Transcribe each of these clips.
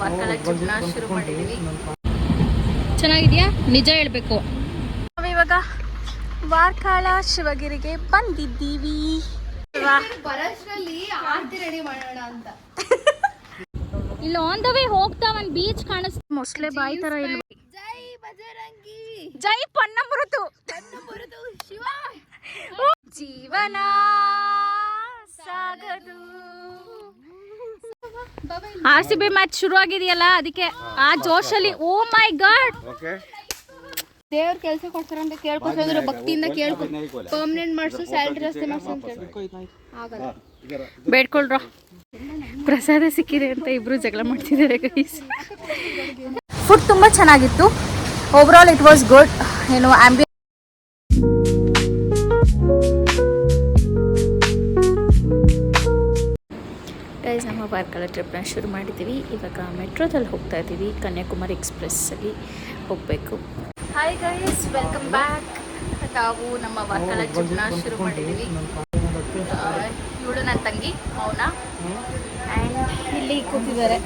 ವಾರ್ಕಳ ಜೀವನ ಶುರು ಮಾಡಿದೀವಿ. ಚೆನ್ನಾಗಿದ್ಯಾ? ನಿಜ ಹೇಳ್ಬೇಕು. ನಾವಿವಾಗ ವಾರ್ಕಳ ಶಿವಗಿರಿಗೆ ಬಂದಿದ್ದೀವಿ. ರೆಡಿ ಮಾಡೋಣ ಅಂತ ಇಲ್ಲ ಆನ್ ದ ವೇ ಹೋಗ್ತಾ ಒಂದ್ ಬೀಚ್ ಕಾಣಿಸ್ತಾ ಮೊಸಳೆ ಬಾಯಿ ತರ ಇಲ್ಲ. ಜೈ ಬಜರಂಗಿ, ಜೈ ಪನ್ನಮೃತು, ಶಿವ. ಜೀವನ ಸಾಗದು. RCB ಮ್ಯಾಚ್ ಶುರು ಆಗಿದೆಯಲ್ಲ, ಅದಕ್ಕೆ ಆ ಜೋಶಲ್ಲಿ. ಓ ಮೈ ಗಾಡ್, ದೇವ್ರ ಕೆಲಸ ಕೊಡ್ತಾರಂತ ಕೇಳ್ಕೊತಿದ್ರು, ಭಕ್ತಿಯಿಂದ ಕೇಳ್ಕೊ. ಪರ್ಮನೆಂಟ್ ಮಾಡ್ಸು, ಸ್ಯಾಲರಿ ರಸ್ತೆ ಮಾಡ್ಸು ಅಂತ ಆಗಲ್ಲ. ಬೇಡ್ಕೊಳ್ರ. ಪ್ರಸಾದ ಸಿಕ್ಕಿದೆ ಅಂತ ಇಬ್ರು ಜಗಳ ಮಾಡ್ತಿದ್ದಾರೆ ಗೈಸ್. ಫುಡ್ ತುಂಬ ಚೆನ್ನಾಗಿತ್ತು. Over all it was good. ಏನು ಆಂಬಿಯನ್ಸ್ ಗೈಸ್, ನಮ್ಮ ವಾರ್ಕಳ ಟ್ರಿಪ್ನ ಶುರು ಮಾಡಿದ್ದೀವಿ. ಇವಾಗ ಮೆಟ್ರೋದಲ್ಲಿ ಹೋಗ್ತಾ ಇದ್ದೀವಿ. ಕನ್ಯಾಕುಮಾರಿ ಎಕ್ಸ್ಪ್ರೆಸ್ಸಲ್ಲಿ ಹೋಗಬೇಕು. Hi guys, welcome back. ನಾವು ನಮ್ಮ ವಾರ್ಕಳ ಟ್ರಿಪ್ನ ಶುರು ಮಾಡಿದ್ದೀವಿ. ಇವಳು ನನ್ನ ತಂಗಿ ಮೌನ ಆ್ಯಂಡ್ ಇಲ್ಲಿ ಕೂತಿದ್ದಾರೆ.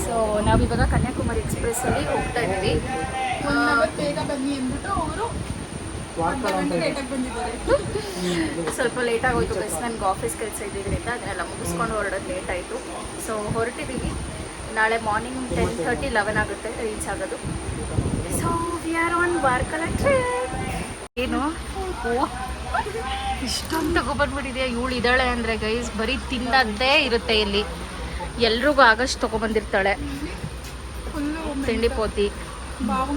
ಸೊ ನಾವಿವಾಗ ಕನ್ಯಾಕುಮಾರಿ ಎಕ್ಸ್ಪ್ರೆಸ್ಸಲ್ಲಿ ಹೋಗ್ತಾ ಇದ್ದೀವಿ. ಬೇಗ ಬನ್ನಿ ಅಂದ್ಬಿಟ್ಟು ಅವರು ಸ್ವಲ್ಪ ಲೇಟ್ ಆಗೋಯ್ತು ಗೈಸ್. ನನಗೆ ಆಫೀಸ್ ಕೆಲಸ ಇದ್ದಿದ್ದರಿಂದ ಅದನ್ನೆಲ್ಲ ಮುಗಿಸ್ಕೊಂಡು ಹೊರಡೋದು ಲೇಟ್ ಆಯಿತು. ಸೊ ಹೊರಟಿದ್ದೀವಿ. ನಾಳೆ ಮಾರ್ನಿಂಗ್ 10:30, 11 ಆಗುತ್ತೆ ರೀಚ್ ಆಗೋದು. So we are on Varkala trip. ಏನು ಇಷ್ಟೊಂದು ತಗೊಬಂದ್ಬಿಟ್ಟಿದೆಯಾ? ಇವಳು ಇದ್ದಾಳೆ ಅಂದರೆ ಗೈಸ್ ಬರೀ ತಿನ್ನದೇ ಇರುತ್ತೆ ಇಲ್ಲಿ. ಎಲ್ರಿಗೂ ಆಗಷ್ಟು ತೊಗೊಬಂದಿರ್ತಾಳೆ. ತಿಂಡಿ ಪೋತಿ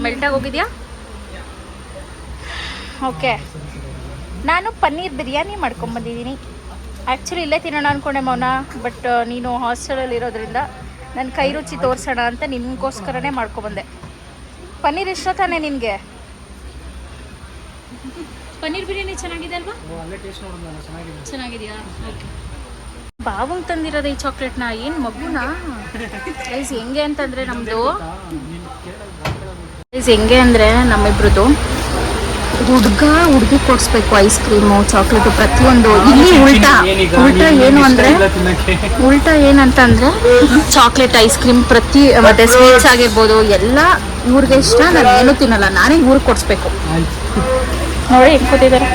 ಮೆಲ್ಟಾಗಿ ಹೋಗಿದ್ಯಾ? ಓಕೆ, ನಾನು ಪನ್ನೀರ್ ಬಿರಿಯಾನಿ ಮಾಡ್ಕೊಂಬಂದಿದ್ದೀನಿ. ಆ್ಯಕ್ಚುಲಿ ಇಲ್ಲೇ ತಿನ್ನೋಣ ಅಂದ್ಕೊಂಡೆ ಮೌನ, ಬಟ್ ನೀನು ಹಾಸ್ಟೆಲಲ್ಲಿ ಇರೋದ್ರಿಂದ ನನ್ನ ಕೈ ರುಚಿ ತೋರಿಸೋಣ ಅಂತ ನಿನಗೋಸ್ಕರನೇ ಮಾಡ್ಕೊಬಂದೆ. ಪನ್ನೀರ್ ಇಷ್ಟ ತಾನೇ ನಿನಗೆ? ಪನ್ನೀರ್ ಬಿರಿಯಾನಿ ಚೆನ್ನಾಗಿದೆ ಅಲ್ವಾ? ಚೆನ್ನಾಗಿದೆಯಾ? ಓಕೆ. ಬಾವಂಗೆ ತಂದಿರೋದು ಈ ಚಾಕ್ಲೇಟ್ನ. ಏನು ಮಗುನಾ? ಗೈಸ್ ಹೆಂಗೆ ಅಂತಂದರೆ ನಮ್ಮದು ಹೆಂಗೆ ಅಂದರೆ ನಮ್ಮಿಬ್ರದ್ದು ಹುಡುಗಿ ಕೊಡಿಸ್ಬೇಕು ಐಸ್ ಕ್ರೀಮು, ಚಾಕ್ಲೇಟು, ಪ್ರತಿಯೊಂದು. ಇಲ್ಲಿ ಉಲ್ಟಾ ಏನಂತಂದರೆ ಚಾಕ್ಲೇಟ್, ಐಸ್ ಕ್ರೀಮ್, ಮತ್ತು ಸ್ವೀಟ್ಸ್ ಆಗಿರ್ಬೋದು ಎಲ್ಲ ಇವ್ರಿಗೆ ಇಷ್ಟ. ನಾನು ಏನೂ ತಿನ್ನಲ್ಲ, ನಾನೇ ಇವ್ರಿಗೆ ಕೊಡಿಸ್ಬೇಕು. ನೋಡಿ ಇಟ್ಕೊತಿದ್ದಾರೆ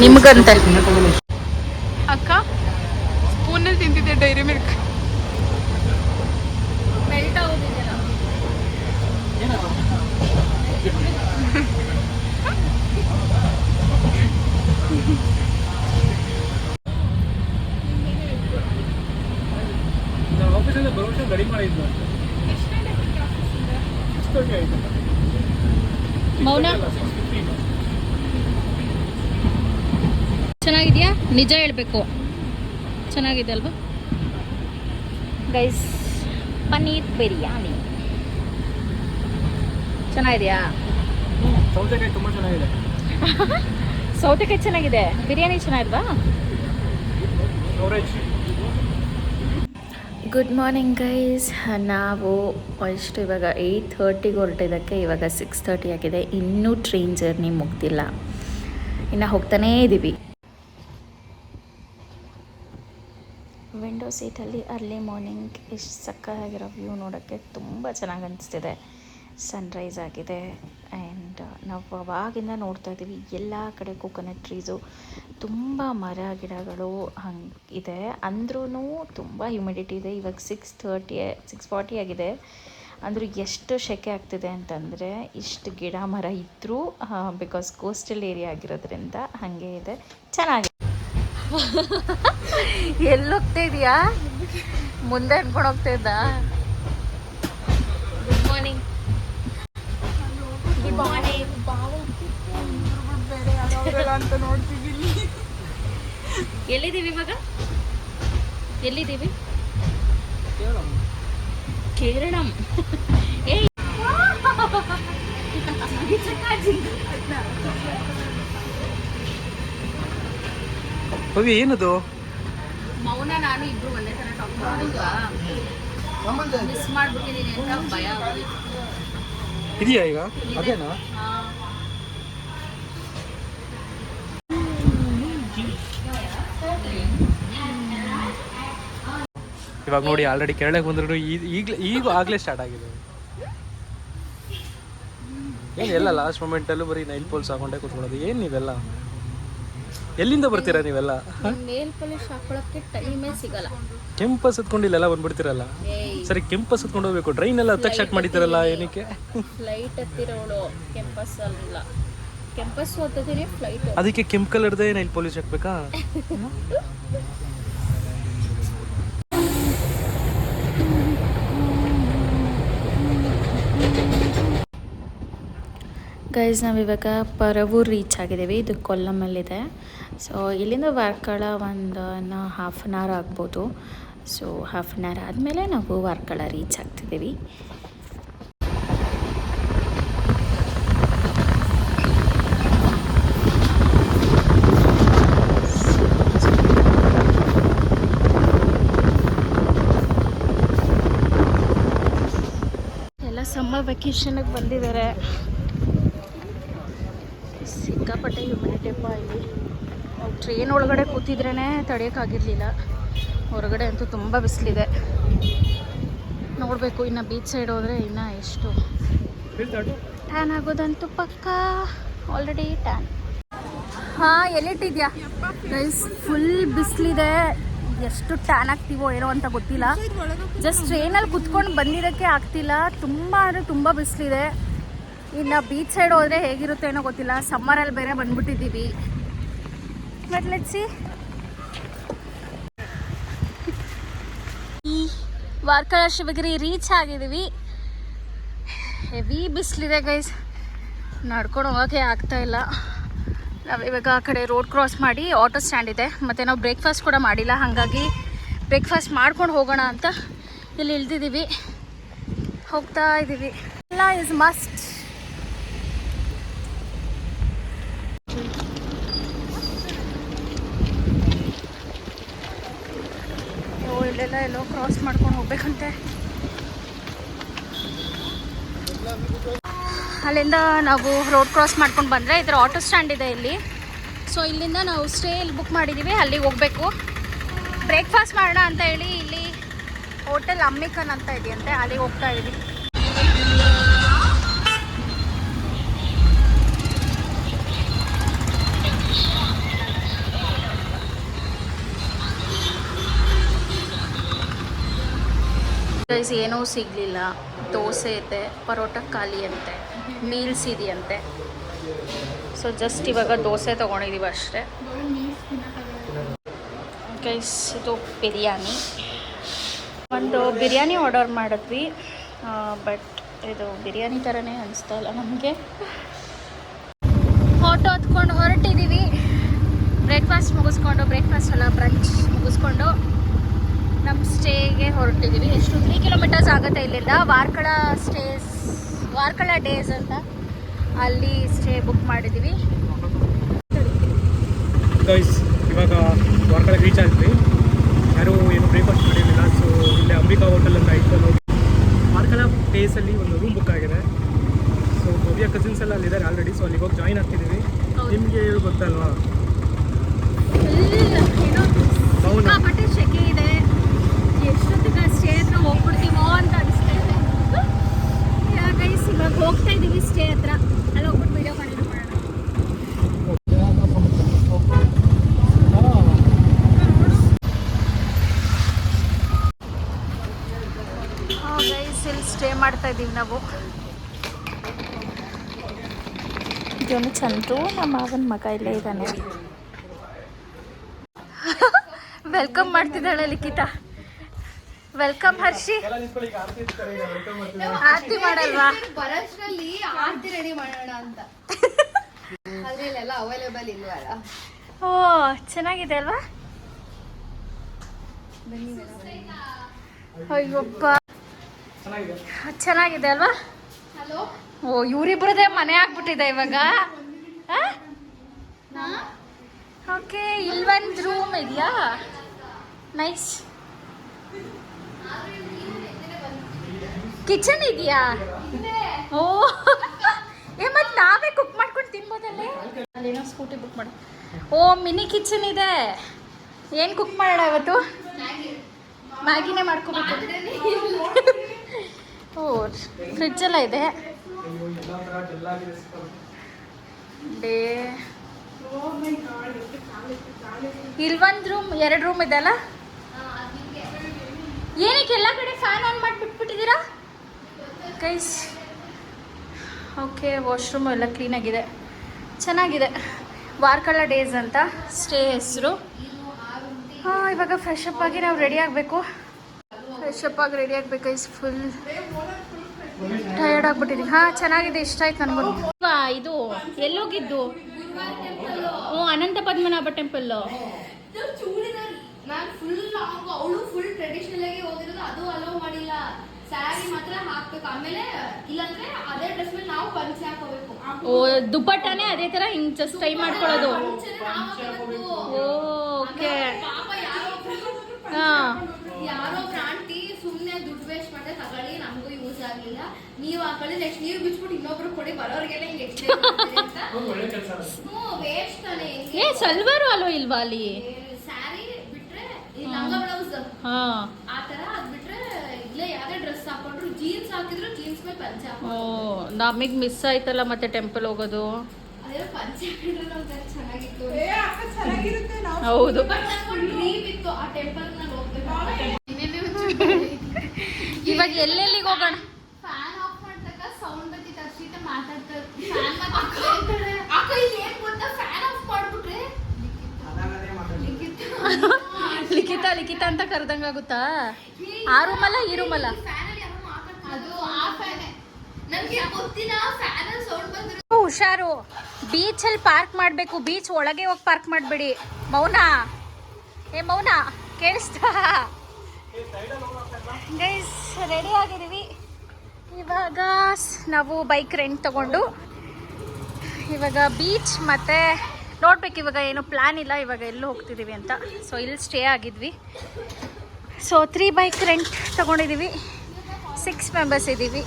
ನಿಮ್ಗಂತೆ. ಅಕ್ಕ ಸ್ಪೂನಲ್ಲಿ ತಿಂತಿದ್ದೆ ಡೈರಿ ಮಿಲ್ಕ್. ಮೌನ ಚೆನ್ನಾಗಿದೆಯಾ? ನಿಜ ಹೇಳ್ಬೇಕು. ಚೆನ್ನಾಗಿದೆ ಅಲ್ವಾ ಗೈಸ್? ಪನ್ನೀರ್ ಬಿರಿಯಾನಿ ಚೆನ್ನಾಗಿದೆಯಾ? ಸೌತೆಕಾಯಿ ತುಂಬ ಚೆನ್ನಾಗಿದೆ. ಸೌತೆಕಾಯಿ ಚೆನ್ನಾಗಿದೆ, ಬಿರಿಯಾನಿ ಚೆನ್ನಾಗಿಲ್ವಾ? Good morning guys. ನಾವು ಎಷ್ಟು ಇವಾಗ 8:30ಗೆ ಹೊರಟಿದ್ದಕ್ಕೆ ಇವಾಗ 6:30 ಆಗಿದೆ. ಇನ್ನೂ ಟ್ರೈನ್ ಜರ್ನಿ ಮುಗ್ದಿಲ್ಲ, ಇನ್ನು ಹೋಗ್ತಾನೇ ಇದ್ದೀವಿ. ವಿಂಡೋ ಸೀಟಲ್ಲಿ ಅರ್ಲಿ ಮಾರ್ನಿಂಗ್ ಎಷ್ಟು ಸಕ್ಕತ್ತಾಗಿರೋ ವ್ಯೂ ನೋಡೋಕ್ಕೆ ತುಂಬ ಚೆನ್ನಾಗಿ ಅನಿಸ್ತಿದೆ. ಸನ್ರೈಸ್ ಆಗಿದೆ ಆ್ಯಂಡ್ ನಾವು ಅವಾಗಿಂದ ನೋಡ್ತಾ ಇದ್ದೀವಿ ಎಲ್ಲ ಕಡೆ ಕೋಕೋನಟ್ ಟ್ರೀಸು, ತುಂಬ ಮರ ಗಿಡಗಳು ಹಂಗೆ ಇದೆ. ಅಂದ್ರೂ ತುಂಬ ಹ್ಯುಮಿಡಿಟಿ ಇದೆ. ಇವಾಗ 6:40 ಆಗಿದೆ. ಅಂದರೂ ಎಷ್ಟು ಸೆಕೆ ಆಗ್ತಿದೆ ಅಂತಂದರೆ ಇಷ್ಟು ಗಿಡ ಮರ ಇದ್ದರೂ ಬಿಕಾಸ್ ಕೋಸ್ಟಲ್ ಏರಿಯಾ ಆಗಿರೋದ್ರಿಂದ ಹಾಗೆ ಇದೆ. ಚೆನ್ನಾಗಿದೆ. ಎಲ್ಲಿ ಹೋಗ್ತಾ ಇದೆಯಾ? ಮುಂದೆ ಅನ್ಕೊಂಡು ಹೋಗ್ತಾ ಇದ್ದ. Good morning. Good morning. ಬೇರೆ ಯಾವ್ಯಾವ ಅಂತ ನೋಡ್ತಿದ್ದೀವಿ. ಎಲ್ಲಿದ್ದೀವಿ ಇವಾಗ? ಎಲ್ಲಿದ್ದೀವಿ? ಕೇರಳಂ. ಏಯ್ ಪವಿ ಏನದು? ಮೌನ ನಾನು ಇಬ್ರು ಒಂದೇ ಥರ ಟಾಕ್ ಮಾಡೋದಾ? ಮಿಸ್ ಮಾಡ್ಬಿಟ್ಟಿದ್ದೀನಿ ಅಂತ ಭಯ ಆಗೋದು. ಇದೆಯಾ ಈಗ? ಅದೇನಾ? ಇವಾಗ ನೋಡಿ ಆಲ್ರೆಡಿ ಕೇರಳಕ್ಕೆ ಬಂದ್ರು ಈಗ ಆಗಲೇ ಸ್ಟಾರ್ಟ್ ಆಗಿದೆ. ಏನು ಎಲ್ಲ ಲಾಸ್ಟ್ ಮೂಮೆಂಟಲ್ಲೂ ಬರೀ ನೈಲ್ ಪೋಲ್ಸ್ ಹಾಕೊಂಡೇ ಕೂತ್ಕೊಳ್ಳೋದು. ಏನು ನೀವೆಲ್ಲ ಎಲ್ಲಿಂದ ಬರ್ತೀರಾ ನೀವೆಲ್ಲ? ನೇಲ್ ಪಾಲಿಶ್ ಹಾಕೊಳ್ಳೋಕ್ಕೆ ಟೈಮೇ ಸಿಗಲ್ಲ. ಕೆಂಪಸ್ ಹತ್ಕೊಂಡು ಇಲ್ಲೆಲ್ಲ ಬಂದ್ಬಿಡ್ತೀರಲ್ಲ. ಸರಿ ಕೆಂಪಸ್ ಹತ್ಕೊಂಡು ಹೋಗ್ಬೇಕು. ಟ್ರೈನ್ ಎಲ್ಲ ಹತ್ತಕ್ಕೆ ಸ್ಟಾರ್ಟ್ ಮಾಡಿದ್ದೀರಲ್ಲ, ಏನಕ್ಕೆ? ಫ್ಲೈಟ್ ಹತ್ತಿರೋಳು ಕೆಂಪಸ್ ಅಲ್ಲ, ಕೆಂಪಸ್ ಹತ್ತಿದ್ರೆ ಫ್ಲೈಟ್. ಅದಕ್ಕೆ ಕೆಂಪು ಕಲರ್ದೇ ನೈಲ್ ಪಾಲಿಶ್ ಹಾಕ್ಬೇಕಾ? ಗೈಸ್ ನಾವಿವಾಗ ಪರವೂರು ರೀಚ್ ಆಗಿದ್ದೀವಿ. ಇದು ಕೊಲ್ಲಮಲ್ಲಿದೆ. ಸೊ ಇಲ್ಲಿಂದ ವಾರ್ಕಳ ಒಂದು ಹಾಫ್ ಆನ್ ಅವರ್ ಆಗ್ಬೋದು. ಸೊ ಹಾಫ್ ಆನ್ ಅವರ್ ಆದಮೇಲೆ ನಾವು ವಾರ್ಕಳ ರೀಚ್ ಆಗ್ತಿದ್ದೀವಿ. ಎಲ್ಲ ಸಮ್ಮರ್ ವೆಕೇಷನ್ಗೆ ಬಂದಿದ್ದಾರೆ. ಸಿಕ್ಕಾಪಟ್ಟೆ ಹ್ಯುಮಿಡಿಟಿಪ್ಪ ಇಲ್ಲಿ. ಟ್ರೈನ್ ಒಳಗಡೆ ಕೂತಿದ್ರೇ ತಡೆಯೋಕ್ಕಾಗಿರಲಿಲ್ಲ. ಹೊರಗಡೆ ಅಂತೂ ತುಂಬ ಬಿಸಿಲಿದೆ. ನೋಡಬೇಕು ಇನ್ನು ಬೀಚ್ ಸೈಡ್ ಹೋದರೆ ಇನ್ನು ಎಷ್ಟು ಟ್ಯಾನ್ ಆಗೋದಂತೂ ಪಕ್ಕ. Already tan. ಹಾಂ, ಎಲ್ಲಿಟ್ಟಿದ್ಯಾ ಗೈಸ್? ಫುಲ್ ಬಿಸಿಲಿದೆ. ಎಷ್ಟು ಟ್ಯಾನ್ ಆಗ್ತೀವೋ ಏನೋ ಅಂತ ಗೊತ್ತಿಲ್ಲ. ಜಸ್ಟ್ ಟ್ರೈನಲ್ಲಿ ಕುತ್ಕೊಂಡು ಬಂದಿರೋಕ್ಕೆ ಆಗ್ತಿಲ್ಲ. ತುಂಬ ಅಂದರೆ ತುಂಬ ಬಿಸಿಲಿದೆ. ಇನ್ನು ಬೀಚ್ ಸೈಡ್ ಹೋದರೆ ಹೇಗಿರುತ್ತೆ ಏನೋ ಗೊತ್ತಿಲ್ಲ. ಸಮ್ಮರಲ್ಲಿ ಬೇರೆ ಬಂದ್ಬಿಟ್ಟಿದ್ದೀವಿ. But let's see. ಈ ವಾರ್ಕಳ ಶಿವಗಿರಿ ರೀಚ್ ಆಗಿದ್ದೀವಿ. ಹೆವಿ ಬಿಸಿಲಿದೆ ಗೈಸ್. ನಡ್ಕೊಂಡು ಹೋಗೋಕ್ಕೆ ಆಗ್ತಾಯಿಲ್ಲ. ನಾವಿವಾಗ ಆ ಕಡೆ ರೋಡ್ ಕ್ರಾಸ್ ಮಾಡಿ ಆಟೋ ಸ್ಟ್ಯಾಂಡ್ ಇದೆ. ಮತ್ತು ನಾವು ಬ್ರೇಕ್ಫಾಸ್ಟ್ ಕೂಡ ಮಾಡಿಲ್ಲ. ಹಾಗಾಗಿ ಬ್ರೇಕ್ಫಾಸ್ಟ್ ಮಾಡ್ಕೊಂಡು ಹೋಗೋಣ ಅಂತ ಇಲ್ಲಿ ಇಳ್ದಿದ್ದೀವಿ. ಹೋಗ್ತಾ ಇದ್ದೀವಿ. ಎಲ್ಲ ಇಸ್ ಮಸ್ಟ್. ಇಲ್ಲೆಲ್ಲ ಎಲ್ಲೋ ಕ್ರಾಸ್ ಮಾಡ್ಕೊಂಡು ಹೋಗ್ಬೇಕಂತೆ. ಅಲ್ಲಿಂದ ನಾವು ರೋಡ್ ಕ್ರಾಸ್ ಮಾಡ್ಕೊಂಡು ಬಂದರೆ ಇದರ ಆಟೋ ಸ್ಟ್ಯಾಂಡ್ ಇದೆ ಇಲ್ಲಿ. ಸೊ ಇಲ್ಲಿಂದ ನಾವು ಸ್ಟೇ ಇಲ್ಲಿ ಬುಕ್ ಮಾಡಿದ್ದೀವಿ, ಅಲ್ಲಿಗೆ ಹೋಗಬೇಕು. ಬ್ರೇಕ್ಫಾಸ್ಟ್ ಮಾಡೋಣ ಅಂತ ಹೇಳಿ ಇಲ್ಲಿ ಹೋಟೆಲ್ ಅಮ್ಮಿಕನ್ ಅಂತ ಇದೆಯಂತೆ, ಅಲ್ಲಿಗೆ ಹೋಗ್ತಾ ಇದ್ದೀವಿ. ಏನೂ ಸಿಗಲಿಲ್ಲ. ದೋಸೆ ಇದೆ, ಪರೋಟ ಖಾಲಿ ಅಂತೆ, ಮೀಲ್ಸ್ ಇದೆಯಂತೆ. ಸೊ ಜಸ್ಟ್ ಇವಾಗ ದೋಸೆ ತೊಗೊಂಡಿದ್ದೀವಿ ಅಷ್ಟೇ. ಗೈಸ್ ಇದು ಬಿರಿಯಾನಿ. ಒಂದು ಬಿರಿಯಾನಿ ಆರ್ಡರ್ ಮಾಡಿದ್ವಿ. ಬಟ್ ಇದು ಬಿರಿಯಾನಿ ಥರನೇ ಅನಿಸ್ತಾ ಇಲ್ಲ ನಮಗೆ. ಆಟೋ ಹತ್ಕೊಂಡು ಹೊರಟಿದ್ದೀವಿ. ಬ್ರೇಕ್ಫಾಸ್ಟ್ ಬ್ರಂಚ್ ಮುಗಿಸ್ಕೊಂಡು ನಮ್ಮ ಸ್ಟೇಗೆ ಹೊರಟಿದ್ದೀವಿ. ಎಷ್ಟು 3 ಕಿಲೋಮೀಟರ್ಸ್ ಆಗುತ್ತೆ ಇಲ್ಲಿಂದ. ವಾರ್ಕಳ ಡೇಸ್ ಅಂತ ಅಲ್ಲಿ ಸ್ಟೇ ಬುಕ್ ಮಾಡಿದ್ದೀವಿ. ಗೈಸ್ ಇವಾಗ ವಾರ್ಕಳ ರೀಚ್ ಆಗಿದ್ವಿ. ಯಾರೂ ಏನು ಬ್ರೇಕ್ಫಾಸ್ಟ್ ಮಾಡಿರಲಿಲ್ಲ. ಸೊ ಇಲ್ಲೇ ಅಂಬಿಕಾ ಹೋಟೆಲ್ ಅಂತ ಇಟ್ಕೊಂಡು ಹೋಗಿ ವಾರ್ಕಳ ಡೇಸಲ್ಲಿ ಒಂದು ರೂಮ್ ಬುಕ್ ಆಗಿದೆ. ಸೊ ಭವ್ಯ ಕಸಿನ್ಸ್ ಎಲ್ಲ ಅಲ್ಲಿದ್ದಾರೆ ಆಲ್ರೆಡಿ. ಸೊ ಅಲ್ಲಿಗೆ ಹೋಗಿ ಜಾಯಿನ್ ಆಗ್ತಿದ್ದೀವಿ. ನಿಮಗೆ ಗೊತ್ತಲ್ವಾ, ಸಿಕ್ಕಾಪಟ್ಟೆ ಸೆಕೆ ಇದೆ. ಎಷ್ಟೊತ್ತಿಗೆ ಸ್ಟೇ ಹತ್ರ ಹೋಗ್ಬಿಡ್ತೀವೋ ಅಂತ ಅನಿಸ್ತಾ ಇದೆ. ಗೈಸ್ ಇವಾಗ ಹೋಗ್ತಾ ಇದ್ದೀವಿ ಸ್ಟೇ ಹತ್ರ. ಅಲ್ಲಿ ಹೋಗ್ಬಿಟ್ಟು ವಿಡಿಯೋ ಕಂಟಿನ್ಯೂ ಮಾಡೋಣ. ಗೈಸ್ ಇಲ್ಲಿ ಸ್ಟೇ ಮಾಡ್ತಾ ಇದ್ದೀವಿ ನಾವು. ಇವನು ಚಂದ್ರು, ನಮ್ಮ ಮಾವನ ಮಗ ಇಲ್ಲೇ ಇದ್ದಾನೆ. ವೆಲ್ಕಮ್ ಮಾಡ್ತಿದ್ದಾಳೆ ಲಿಖಿತಾ. Welcome Hershey. ಆರತಿ ಮಾಡಲ್ವಾ? ಬರೋಷ್ಟ್ರಲ್ಲಿ ಆರತಿ ರೆಡಿ ಮಾಡೋಣ ಅಂತ. ಅದ್ರಲ್ಲೆಲ್ಲ ಅವೈಲೇಬಲ್ ಇಲ್ವಲ್ಲ. ಓ ಚೆನ್ನಾಗಿದೆ ಅಲ್ವಾ? ಅಯ್ಯಪ್ಪ ಚೆನ್ನಾಗಿದೆ ಅಲ್ವಾ? ಓ ಇವರಿಬ್ಬರದೇ ಮನೆ ಆಗ್ಬಿಟ್ಟಿದೆ ಇವಾಗ. ಓಕೆ, ಇಲ್ಲೊಂದು ರೂಮ್ ಇದೆಯಾ? ನೈಸ್. ಕಿಚನ್ ಇದೆಯಾ? ಓ ಮತ್ತೆ ನಾವೇ ಕುಕ್ ಮಾಡ್ಕೊಂಡು ತಿನ್ಬೋದಲ್ಲೇ. ಅಲ್ಲೇನೋ ಸ್ಕೂಟಿ ಬುಕ್ ಮಾಡು. ಓ ಮಿನಿ ಕಿಚನ್ ಇದೆ. ಏನು ಕುಕ್ ಮಾಡೋಣ ಇವತ್ತು? ಮ್ಯಾಗಿನೇ ಮಾಡ್ಕೋಬೇಕು. ಓ ಫ್ರಿಡ್ಜೆಲ್ಲ ಇದೆ. ಡೇ ಇಲ್ಲೊಂದು ರೂಮ್ 2 ರೂಮ್ ಇದೆ ಅಲ್ಲ. ಏನಕ್ಕೆ ಎಲ್ಲ ಕಡೆ ಫ್ಯಾನ್ ಆನ್ ಮಾಡಿ ಬಿಟ್ಬಿಟ್ಟಿದ್ದೀರಾ ಗೈಸ್? ಓಕೆ, ವಾಶ್ರೂಮ್ ಎಲ್ಲ ಕ್ಲೀನಾಗಿದೆ, ಚೆನ್ನಾಗಿದೆ. ವಾರ್ಕಳ ಡೇಸ್ ಅಂತ ಸ್ಟೇ ಹೆಸರು. ಹಾಂ, ಇವಾಗ ಫ್ರೆಶ್ ಅಪ್ ಆಗಿ ನಾವು ರೆಡಿ ಆಗಬೇಕು. ಗೈಸ್. ಫುಲ್ ಟಯರ್ಡ್ ಆಗ್ಬಿಟ್ಟಿದ್ದೀನಿ. ಹಾಂ, ಚೆನ್ನಾಗಿದೆ, ಇಷ್ಟ ಆಯ್ತು ನನಗೂ. ಇದು ಎಲ್ಲೋಗಿದ್ದು? ಅನಂತ ಪದ್ಮನಾಭ ಟೆಂಪಲ್ಲು. ನಾನು ಫುಲ್ ಲಾಂಗ್, ಅವಳು ಫುಲ್ ಟ್ರೆಡಿಷನಲ್ ಆಗಿ ಹೋಗಿರೋದು, ಅದು ಅಲೋ ಮಾಡಿಲ್ಲ. ಸ್ಯಾರಿ ಮಾತ್ರ ಹಾಕ್ಬೇಕು, ಆಮೇಲೆ ಇಲ್ಲಾಂದ್ರೆ ಅದೇ ಡ್ರೆಸ್ ಮೇಲೆ ನಾವು ಪಂಚೆ ಹಾಕೋಬೇಕು. ಓ, ದುಪ್ಪಟ್ಟನೇ ಅದೇ ತರ ಹಿಂಗ್ ಜಸ್ಟ್ ಟ್ರೈ ಮಾಡ್ಕೊಳ್ಳೋದು. ಓಕೆ. ಯಾರೋ ಆಂಟಿ ಸುಮ್ಮನೆ ದುಡ್ಡು ವೇಸ್ಟ್ ಮಾಡಿದ್ರೆ ತಗೊಳ್ಳಿ, ನಮಗೂ ಯೂಸ್ ಆಗ್ಲಿಲ್ಲ, ನೀವು ಹಾಕೊಳ್ಳಿ, ನೆಕ್ಸ್ಟ್ ನೀವು ಬಿಚ್ಬಿಟ್ಟು ಇನ್ನೊಬ್ರು ಕೊಡಿ, ಬರೋರಿಗೆಲ್ಲ ಹಿಂಗೆ ವೇಸ್ಟ್ ತಾನೆ. ಏ ಸಲ್ವಾರು ಅಲ್ವ ಇಲ್ವಾ ಅಲ್ಲಿ? ಸ್ಯಾರಿ ಬಿಟ್ರೆ ಲಂಗ ಬ್ಲೌಸ್ ಆ ತರ, ಅದ್ ಬಿಟ್ರೆ ಇಲ್ಲೇ ಯಾವ್ದೇ ಡ್ರೆಸ್ ಹಾಕೊಂಡ್ರು, ಜೀನ್ಸ್ ಹಾಕಿದ್ರು ಜೀನ್ಸ್ ಮೇಲೆ ಪಂಚೆ ಹಾಕೊಂಡು. ಓ, ನಮಗ್ ಮಿಸ್ ಆಯ್ತಲ್ಲ ಮತ್ತೆ ಟೆಂಪಲ್ ಹೋಗೋದು. ಅದೇ ಪಂಚೆ ಹಾಕಿದ್ರೆ ಒಂಥರ ಚೆನ್ನಾಗಿತ್ತು. ಹೌದು. ಡ್ರೀಮ್ ಇತ್ತು ಆ ಟೆಂಪಲ್ ನ ಹೋಗ್ಬೇಕು. ಇವಾಗ ಎಲ್ಲೆಲ್ಲಿಗೆ ಹೋಗೋಣ? ಫ್ಯಾನ್ ಆಫ್ ಮಾಡ್ತಕ್ಕ ಸೌಂಡ್ ಬರ್ತಿತ್ತು, ಅರ್ಷಿತ ಮಾತಾಡ್ತಾರೆ. ಅಕ್ಕ ಇಲ್ಲಿ ಏನ್ ಗೊತ್ತಾ, ಫ್ಯಾನ್ ಆಫ್ ಮಾಡ್ಬಿಟ್ರೆ ಲಿಖಿತ ಅಂತ ಕರೆದಂಗಾಗುತ್ತಾ? ಆ ರೂಮಲ್ಲ ಈ ರೂಮಲ್ಲ? ಅದು ಆ ಫ್ಯಾನ್ ನನಗೆ ಗೊತ್ತಿಲ್ಲ, ಫ್ಯಾನ್ ಅಲ್ಲಿ ಸೌಂಡ್ ಬಂದ್ರೆ ಹುಷಾರು. ಬೀಚಲ್ಲಿ ಪಾರ್ಕ್ ಮಾಡಬೇಕು, ಬೀಚ್ ಒಳಗೆ ಹೋಗಿ ಪಾರ್ಕ್ ಮಾಡಬೇಡಿ. ಮೌನ, ಮೌನ ಕೇಳಿಸ್ತಾ? ಗೈಸ್, ರೆಡಿ ಆಗಿದ್ದೀವಿ. ಇವಾಗ ನಾವು ಬೈಕ್ ರೆಂಟ್ ತಗೊಂಡು ಇವಾಗ ಬೀಚ್ ಮತ್ತು ನೋಡ್ಬೇಕು. ಇವಾಗ ಏನೂ ಪ್ಲ್ಯಾನ್ ಇಲ್ಲ ಇವಾಗ ಎಲ್ಲೂ ಹೋಗ್ತಿದ್ದೀವಿ ಅಂತ. ಸೊ ಇಲ್ಲಿ ಸ್ಟೇ ಆಗಿದ್ವಿ. ಸೊ 3 ಬೈಕ್ ರೆಂಟ್ ತೊಗೊಂಡಿದ್ದೀವಿ. 6 ಮೆಂಬರ್ಸ್ ಇದ್ದೀವಿ.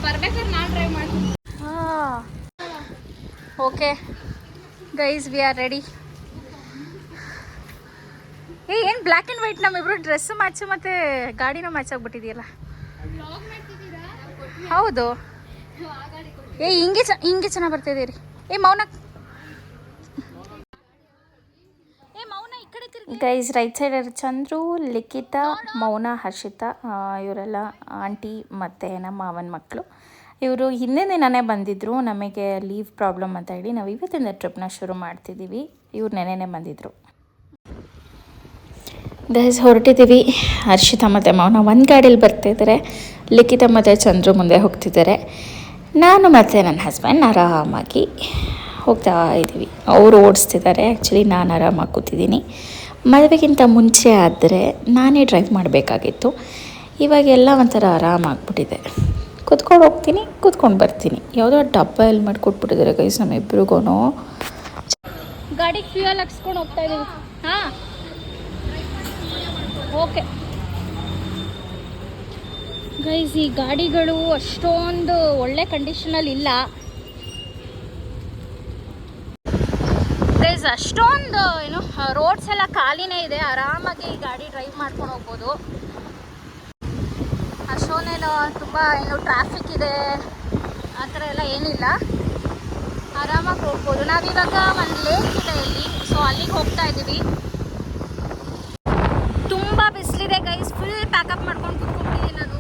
ಬರ್ಬೇಕಾದ್ರೆ ನಾನು ಡ್ರೈವ್ ಮಾಡ್ತೀನಿ. Okay guys, we are ready. ಏನು ಬ್ಲ್ಯಾಕ್ ಆ್ಯಂಡ್ ವೈಟ್, ನಮ್ಮಿಬ್ರು ಡ್ರೆಸ್ಸು ಮ್ಯಾಚು ಮತ್ತು ಗಾಡಿನೂ ಮ್ಯಾಚ್ ಆಗಿಬಿಟ್ಟಿದೆಯಲ್ಲ. ಹೌದು. ಹಿಂಗೆ ಚೆನ್ನಾಗಿ ಬರ್ತಾಯಿದ್ದೀರಿ. ಮೌನ ಈ ಕಡೆ guys. Right side Chandru, Likhitha, ಮೌನ, ಹರ್ಷಿತಾ, ಇವರೆಲ್ಲ ಆಂಟಿ ಮತ್ತು ನಮ್ಮ ಮಾವನ ಮಕ್ಕಳು. ಇವರು ಹಿಂದಿನ ದಿನನೇ ಬಂದಿದ್ದರು. ನಮಗೆ ಲೀವ್ ಪ್ರಾಬ್ಲಮ್ ಅಂತ ಹೇಳಿ ನಾವು ಇವತ್ತಿಂದ ಟ್ರಿಪ್ನ ಶುರು ಮಾಡ್ತಿದ್ದೀವಿ. ಇವ್ರು ನೆನೆನೇ ಬಂದಿದ್ದರು. ಗೈಸ್, ಹೊರಟಿದ್ದೀವಿ. ಹರ್ಷಿತಾ ಮತ್ತು ಮೌನ ಒಂದು ಗಾಡೀಲಿ ಬರ್ತಾಯಿದ್ದಾರೆ. ಲಿಖಿತ ಮತ್ತು ಚಂದ್ರು ಮುಂದೆ ಹೋಗ್ತಿದ್ದಾರೆ. ನಾನು ಮತ್ತು ನನ್ನ ಹಸ್ಬೆಂಡ್ ಆರಾಮಾಗಿ ಹೋಗ್ತಾ ಇದ್ದೀವಿ. ಅವರು ಓಡಿಸ್ತಿದ್ದಾರೆ. ಆ್ಯಕ್ಚುಲಿ ನಾನು ಆರಾಮಾಗಿ ಕೂತಿದ್ದೀನಿ. ಮದುವೆಗಿಂತ ಮುಂಚೆ ಆದರೆ ನಾನೇ ಡ್ರೈವ್ ಮಾಡಬೇಕಾಗಿತ್ತು. ಇವಾಗೆಲ್ಲ ಒಂಥರ ಆರಾಮಾಗ್ಬಿಟ್ಟಿದೆ. ಕೂತ್ಕೊಂಡು ಹೋಗ್ತೀನಿ, ಕೂತ್ಕೊಂಡು ಬರ್ತೀನಿ. ಯಾವುದೋ ಡಬ್ಬ ಹೆಲ್ಮೆಟ್ ಕೊಟ್ಬಿಟ್ಟಿದ್ದಾರೆ ಗೈಸ್ ನಮ್ಮಿಬ್ರಿಗೂ. ಗಾಡಿಗೆ ಫ್ಯೂಯಲ್ ಹಾಕ್ಸ್ಕೊಂಡು ಹೋಗ್ತಾ ಇದ್ದೀವಿ. ಹಾಂ, ಓಕೆ ಗೈಸ್. ಈ ಗಾಡಿಗಳು ಅಷ್ಟೊಂದು ಒಳ್ಳೆ ಕಂಡೀಷನಲ್ಲಿ ಇಲ್ಲ ಗೈಸ್. ಅಷ್ಟೊಂದು ರೋಡ್ಸ್ ಎಲ್ಲ ಖಾಲಿನೇ ಇದೆ. ಆರಾಮಾಗಿ ಈ ಗಾಡಿ ಡ್ರೈವ್ ಮಾಡ್ಕೊಂಡು ಹೋಗ್ಬೋದು. ಅಷ್ಟೊಂದೇನು ತುಂಬ ಟ್ರಾಫಿಕ್ ಇದೆ ಆ ಥರ ಎಲ್ಲ ಏನಿಲ್ಲ. ಆರಾಮಾಗಿ ಹೋಗ್ಬೋದು. ನಾವಿವಾಗ ಒಂದು ಲೇಕ್ ಇದೆ ಇಲ್ಲಿ, ಸೊ ಅಲ್ಲಿಗೆ ಹೋಗ್ತಾ ಇದ್ದೀವಿ. ತುಂಬ ಬಿಸಿಲಿದೆ ಗೈಸ್. ಫುಲ್ ಪ್ಯಾಕಪ್ ಮಾಡ್ಕೊಂಡು ಕೂತ್ಕೊಂಡಿದ್ದೀನಿ ನಾನು.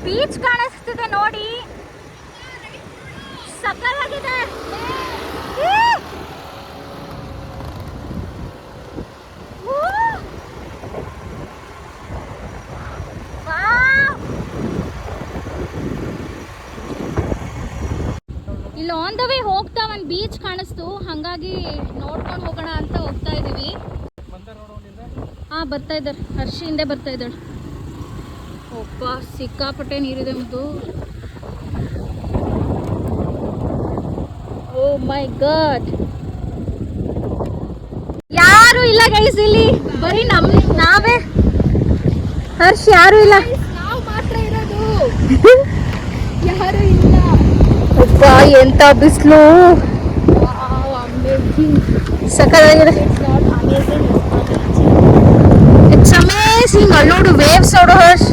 ಬೀಚ್ ಕಾಣಿಸ್ತಿದೆ ನೋಡಿ, ಸಕ್ಕತ್ತಾಗಿದೆ. ಇಲ್ಲಿ ಆನ್ ದ ವೇ ಹೋಗ್ತಾ ಒಂದು ಬೀಚ್ ಕಾಣಿಸ್ತು, ಹಾಗಾಗಿ ನೋಡ್ಕೊಂಡು ಹೋಗೋಣ ಅಂತ ಹೋಗ್ತಾ ಇದೀವಿ. ಬರ್ತಾ ಇದ್ದಾರೆ, ಹರ್ಷಿ ಹಿಂದೆ ಬರ್ತಾ ಇದ್ದಾಳೆ. ಒಪ್ಪ ಸಿಕ್ಕಾಪಟ್ಟೆ ನೀರಿದೆ ಮತ್ತು. ಓ ಮೈ ಗಾಡ್, ಯಾರು ಇಲ್ಲ ಗೈಸ್ ಇಲ್ಲಿ, ಬರೀ ನಾವೇ. ಹರ್ಷ್ ಯಾರು ಇಲ್ಲ, ನಾವು ಮಾತ್ರ ಇರೋದು, ಯಾರು ಇಲ್ಲ. ಅಪ್ಪ ಎಂತ ಬಿಸಿಲು, ಸಕ್ಕತ್ತಾಗಿದೆ. It's amazing. ಅಲ್ಲಿ ನೋಡು ವೇವ್ಸ್ ನೋಡು ಹರ್ಷ್.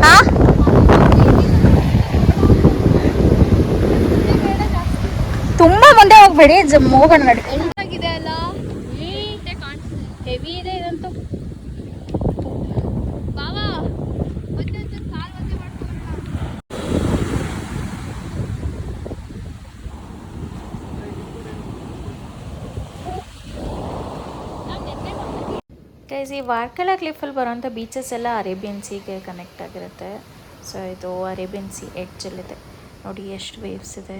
ಹಾ ತುಂಬಾ ಮುಂದೆ ಹೋಗ್ಬೇಡಿ, ಹೋಗೋಣ ನಡಿ. ಆಗಿದೆ ಅಲ್ಲ, ಹೆವಿ ಇದೆ ಇದಂತೂ. ಬಾವಾ ಮತ್ತೆ ಕಾಲ್ ಒದ್ದೆ ಮಾಡ್ಕೊಂಡು ಗೈಸ್, ಈ ವಾರ್ಕಲ ಕ್ಲಿಫಲ್ಲಿ ಬರೋಂಥ ಬೀಚಸ್ ಎಲ್ಲ ಅರೇಬಿಯನ್ ಸೀಗೆ ಕನೆಕ್ಟ್ ಆಗಿರುತ್ತೆ. ಸೊ ಇದು ಅರೇಬಿಯನ್ ಸಿ ಎಡ್ಜಲ್ಲಿದೆ ನೋಡಿ, ಎಷ್ಟು ವೇವ್ಸ್ ಇದೆ.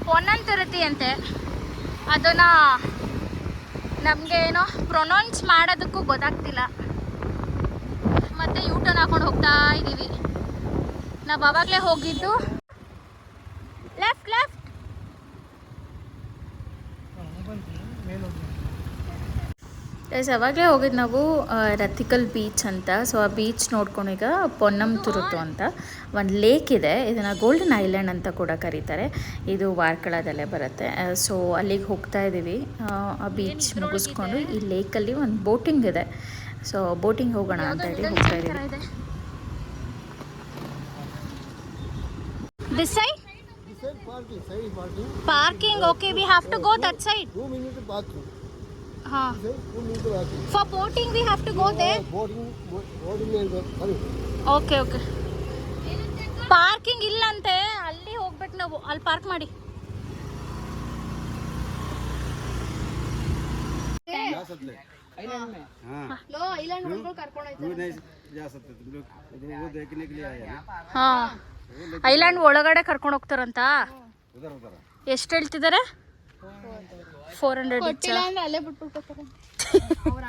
ಪೊನ್ನಂತುರತಿ ಅಂತೆ, ಅದನ್ನ ನಮಗೆ ಏನೋ ಪ್ರೊನೌನ್ಸ್ ಮಾಡೋದಕ್ಕೂ ಗೊತ್ತಾಗ್ತಿಲ್ಲ. ಮತ್ತೆ ಯೂಟರ್ನ್ ಹಾಕೊಂಡು ಹೋಗ್ತಾ ಇದ್ದೀವಿ. ನಾವು ಆವಾಗಲೇ ಹೋಗಿದ್ದು ಲೆಫ್ಟ್ ಲೆಫ್ಟ್. ಗೈಸ್, ಅವಾಗಲೇ ಹೋಗಿದ್ದು ನಾವು ರತಿಕಲ್ ಬೀಚ್ ಅಂತ. ಸೊ ಆ ಬೀಚ್ ನೋಡ್ಕೊಂಡು ಈಗ ಪೊನ್ನಂತುರುತು ಅಂತ ಒಂದು ಲೇಕ್ ಇದೆ. ಇದನ್ನು ಗೋಲ್ಡನ್ ಐಲ್ಯಾಂಡ್ ಅಂತ ಕೂಡ ಕರೀತಾರೆ. ಇದು ವಾರ್ಕಳದಲ್ಲೇ ಬರುತ್ತೆ. ಸೊ ಅಲ್ಲಿಗೆ ಹೋಗ್ತಾ ಇದ್ದೀವಿ. ಆ ಬೀಚ್ ಮುಗಿಸ್ಕೊಂಡು ಈ ಲೇಕಲ್ಲಿ ಒಂದು ಬೋಟಿಂಗ್ ಇದೆ. ಸೊ ಬೋಟಿಂಗ್ ಹೋಗೋಣ ಅಂತ ಹೇಳಿ ಹೋಗ್ತಾ ಇದ್ದೀವಿ. This side? Parking, okay, we have to go that side. 2 minutes bathroom. Huh. 2 minutes bathroom. For boating we have to go there. Boarding and sorry. Okay, okay. Parking ಇಲ್ಲ ಅಂತೆ, ಅಲ್ಲಿ ಹೋಗ್ಬೇಕು ನಾವು. ಅಲ್ಲಿ ಪಾರ್ಕ್ ಮಾಡಿ. जा सकते हैं आइलैंड में. हाँ लो आइलैंड में ಕರ್ಕೊಂಡು ಹೋಯ್ತಾರೆ. वो नहीं जा सकते तुम लोग, वो देखने के लिए आए हैं ना. ಹಾ, ಐಲ್ಯಾಂಡ್ ಒಳಗಡೆ ಕರ್ಕೊಂಡು ಹೋಗ್ತಾರಂತ. उधर उधर ಎಷ್ಟು ಹೇಳ್ತಿದ್ದಾರೆ? 400 ಕೊಟ್ಟಿಲ್ಲ ಅಂದ್ರೆ ಅಲ್ಲೇ ಬಿಟ್ಬಿಡ್ತಾರೆ. ಅವ್ರ